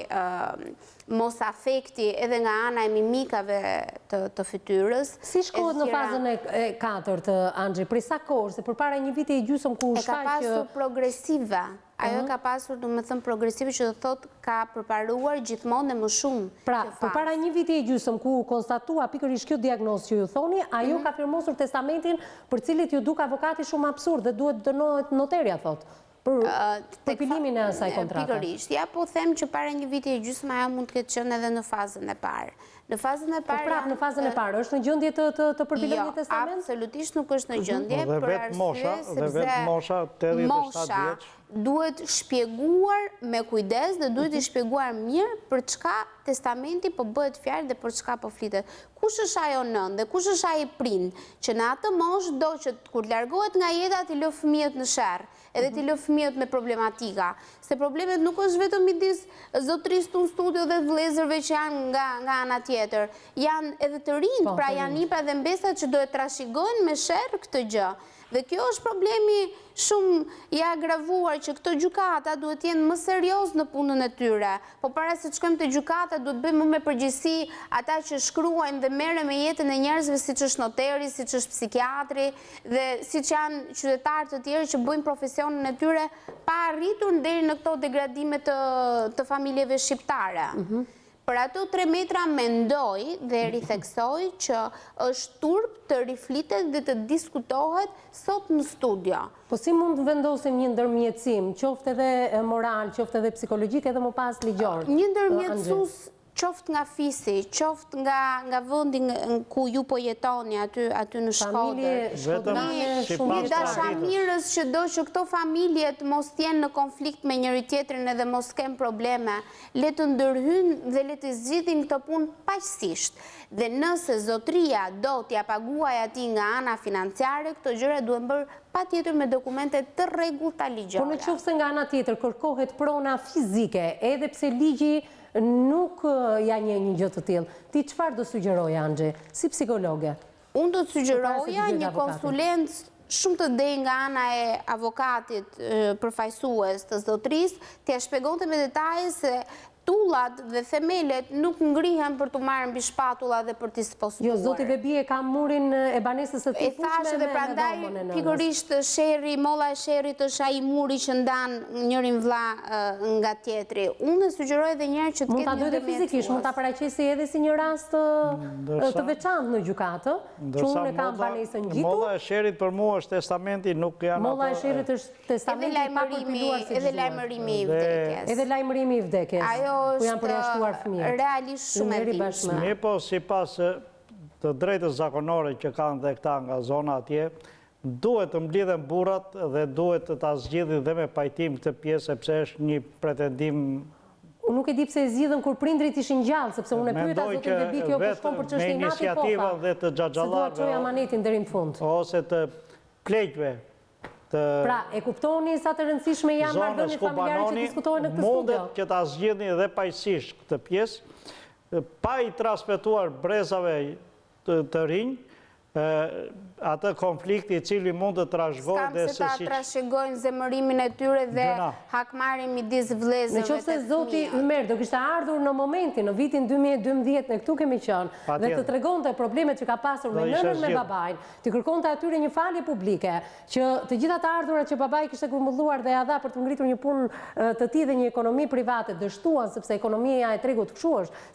mos afekti edhe nga ana e mimikave të fytyrës. Si shkohet në fazën e 4, Angji? Për sa kohë, se përpara një viti e gjysmë ku shfaq ka pasur progresive. Ajo ka pasur, do të thënë, progresive, që do thotë ka përparuar gjithmonë e më shumë. Pra, përpara një viti e gjysmë ku konstatua pikërisht kjo diagnozë që ju thoni, ajo ka firmosur testamentin për cilit ju duk avokati shumë absurd dhe duhet dënohet noterja, thotë, për pilimin e asaj kontrate. Pikërisht, ja po them që para një viti e gjysmë ajo mund të ketë qenë edhe në fazën e parë. Në fazën e parë... Prapë në fazën e parë, është në gjendje të përpilim një testament? Jo, absolutisht nuk është në gjendje, Dhe për vetë mosha, arsye sepse mosha duhet shpjeguar me kujdes dhe duhet i shpjeguar mirë për çka testamenti po bëhet fjalë dhe për çka po flitet. Kush është ajo nën dhe kush është ai prind që në atë moshë do që kur largohet nga jeta t'i lë fëmijët në sherr, edhe t'i lë fëmijët me problematika. Se problemet nuk është vetëm midis zotërisë në studio dhe vëllezërve që janë nga ana tjetër. Janë edhe të rinj, pra janë nipra dhe mbesa që duhet trashëgojnë me sherr këtë gjë. Dhe kjo është problemi shumë i agravuar, që këto gjykata duhet jenë më serioz në punën e tyre. Po para se të shkojmë te gjykata, duhet bëjmë më me përgjegjësi ata që shkruajnë dhe merren me jetën e njerëzve, siç është noteri, siç është psikiatri dhe siç janë qytetarë të tjerë që bëjnë profesionin e tyre pa arritur deri në këto degradime të familjeve shqiptare. Për ato 3 metra mendoj dhe ritheksoj që është turp të riflitet dhe të diskutohet sot në studio. Po si mund të vendosim një ndërmjetësim, qoftë edhe moral, qoftë edhe psikologjik, edhe më pas ligjor? Një ndërmjetësus qoftë nga fisi, qoftë nga vendi ku ju po jetoni aty në Shkodër. Një dashamirës që do që këto familjet mos t'jenë në konflikt me njëri tjetrin edhe mos kenë probleme, le të ndërhyjnë dhe le të zgjidhin këtë punë paqësisht. Dhe nëse zotëria do t'ja paguaj atij nga ana financiare, këto gjëra duhen bërë patjetër me dokumente të rregullta ligjore. Po nëse nga ana tjetër kërkohet prona fizike, edhe pse ligji nuk ja një gjë të tillë, ti çfarë do sugjeroj, Angji, si psikologe? Unë do të sugjeroja një konsulent shumë të dej nga ana e avokatit përfaqësues të zotërisë, t'ia shpjegonte me detaje se tullat dhe themelet nuk ngrihen për të marrë mbi shpatulla dhe për t'i spostuar. Jo, zoti Bebi e ka murin e banesës së tij fushme. E thashë dhe prandaj pikërisht sherri, molla e sherrit është ai muri që ndan njërin vlla nga tjetri. Unë sugjeroj edhe një herë që të ketë një mund ta dojë fizikisht, mund ta paraqesi edhe si një rast të veçantë në gjykatë, që unë e kam banesën ngjitur. Molla e sherrit për mua është testamenti, nuk janë ato. Molla e sherrit është testamenti pa përpiluar si edhe lajmërimi i vdekjes. Edhe lajmërimi i vdekjes. Ku janë përjashtuar fëmijët. Realisht shumë e vështirë. Mirë, po sipas të drejtës zakonore që kanë dhe këta nga zona atje, duhet të mblidhen burrat dhe duhet të ta zgjidhin dhe me pajtim këtë pjesë, sepse është një pretendim. Unë nuk e di pse e zgjidhen kur prindrit ishin gjallë, sepse unë e pyeta zotin Bebi, kjo po shkon për çështjen e natit, po. Me iniciativën dhe të xhaxhallarëve. Se do të çojë amanetin deri në fund. Ose të pleqve. Pra, e kuptoni sa të rëndësishme janë marrëdhëniet familjare që diskutohen në këtë studio? Mundet që ta zgjidhni dhe paqësisht këtë pjesë, pa i transmetuar brezave të rinj, atë konflikti i cili mund të trashëgohet dhe se ta trashëgojnë zemërimin e tyre dhe hakmarrin midis vëllezërve. Në qoftë se zoti Ymer do kishte ardhur në momentin, në vitin 2012, në këtu kemi qenë, dhe të tregonte problemet që ka pasur me nënën me babajnë, të kërkonte atyre një falje publike, që të gjitha të ardhurat që babai kishte grumbulluar dhe ja dha për të ngritur një punë të tillë dhe një ekonomi private, dështuan sepse ekonomia e tregut kështu është,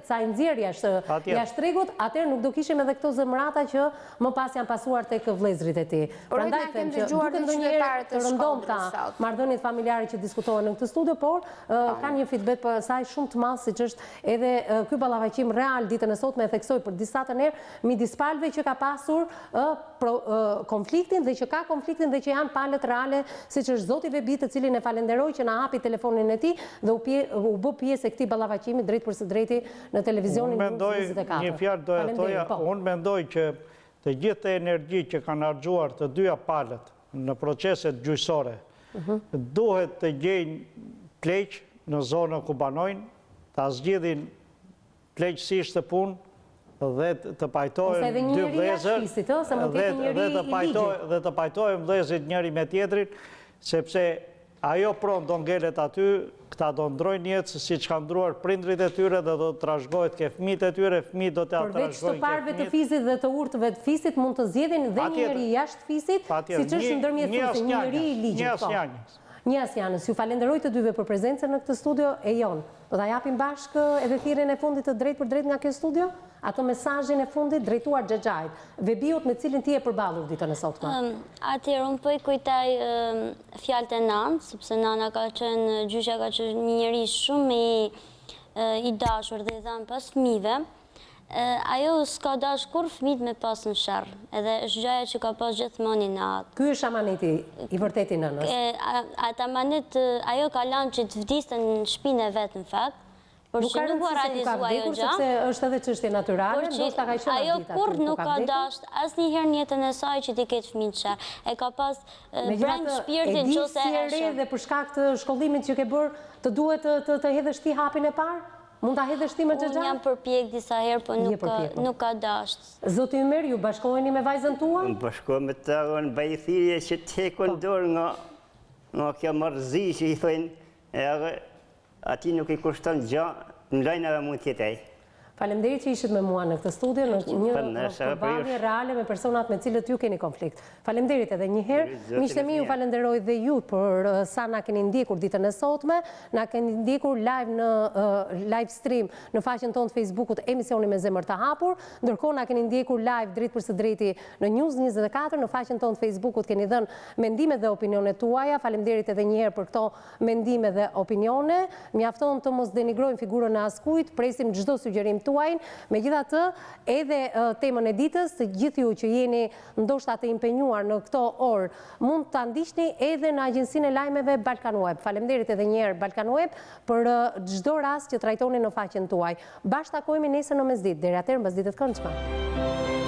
sa i nxjerrja jashtë tregut, atëherë nuk do kishim edhe këto zemra që më pas janë pasuar tek vëllezërit e tij. Prandaj them që duket ndonjëherë të rëndomta marrëdhëniet familjare që diskutohen në këtë studio, por kanë një feedback për saj shumë të madh, siç është edhe ky ballafaqim real ditën e sotme, e theksoj për disa të njerë midis palëve që ka pasur konfliktin dhe që ka konfliktin dhe që janë palët reale, siç është zoti Vebi, të cilin e falenderoj që na hapi telefonin e tij dhe u bë pjesë e këtij ballafaqimi drejt për së drejti në televizionin News 24. Një fjalë doja thoja, unë mendoj që të gjithë të energji që kanë harxuar të dyja palët në proceset gjyqësore, duhet të gjejnë pleq në zonën ku banojnë, ta zgjidhin pleqësisht të punë dhe të pajtojnë dy vëllezër dhe të pajtojnë vëllezërit njëri me tjetrin, sepse ajo pronë do ngelet aty, këta do ndrojnë jetë si që kanë ndruar prindrit e tyre dhe do të trashëgohet ke fëmijët e tyre, fëmijët do të trashëgojnë ke fëmijët. Përveç të parve të fisit dhe të urtëve të fisit, mund të zgjedhin dhe një njeri jashtë fisit, si që është ndërmjetësuesi, një njeri i ligjit. Një asnjënës. Ju falenderoj të dyve për prezencën në këtë studio. E Jon, do ta japim bashkë edhe thirrjen e fundit të drejt për drejt nga kjo studio? Ato mesazhin e fundit drejtuar Xhaxhait, Vebiut me cilin ti e përballur ditën e sotme. Atëherë unë po i kujtoj fjalët e nanës, sepse nana ka qenë, gjyqja ka qenë një njerëz shumë i dashur dhe i dhënë pas fëmijëve. Ajo s'ka dash kur fëmijët me pas në sherr, edhe është gjëja që ka pas gjithmonë në atë. Ky është amaneti i vërtetë i nënës. Atë amanet ajo ka lënë që të vdiste në shtëpinë e vet në fakt. Por që nuk u realizua ajo gjë. Sepse është edhe çështje natyrale, ndoshta ka qenë ajo kur nuk ka dash asnjëherë në jetën e saj që t'i ketë fëmijë në sherr. E ka pas brenda shpirtin nëse e di dhe për shkak të shkollimit që ke bër, të duhet të hedhësh ti hapin e parë? Mund ta hedhësh ti me Xhaxha? Unë jam përpjek disa herë, po nuk ka dash. Zoti Ymer, ju bashkoheni me vajzën tua? Bashkohem me ta, në bajthirje që t'hekon dorë nga kjo marrëzi që i thojnë, ati nuk i kushton gjë, në lojnë edhe mund tjetej. Faleminderit që ishit me mua në këtë studio, në një përballje reale me personat me cilët ju keni konflikt. Faleminderit edhe një herë. Miqtë e mi, ju falenderoj dhe ju për sa na keni ndjekur ditën e sotme, na keni ndjekur live në live stream në faqen tonë të Facebookut emisioni me zemër të hapur, ndërkohë na keni ndjekur live drejt për së drejti në News 24 në faqen tonë të Facebookut keni dhënë mendime dhe opinione tuaja. Faleminderit edhe një herë për këto mendime dhe opinione. Mjafton të mos denigrojmë figurën e askujt, presim çdo sugjerim megjithatë, edhe temën e ditës, të gjithë ju që jeni ndoshta të impenjuar në këto orë, mund ta ndiqni edhe në agjencinë e lajmeve Balkan Web. Faleminderit edhe një herë Balkan Web për çdo rast që trajtoni në faqen tuaj. Bashkë takohemi nesër në mesditë. Deri atëherë, mbasditë të këndshme.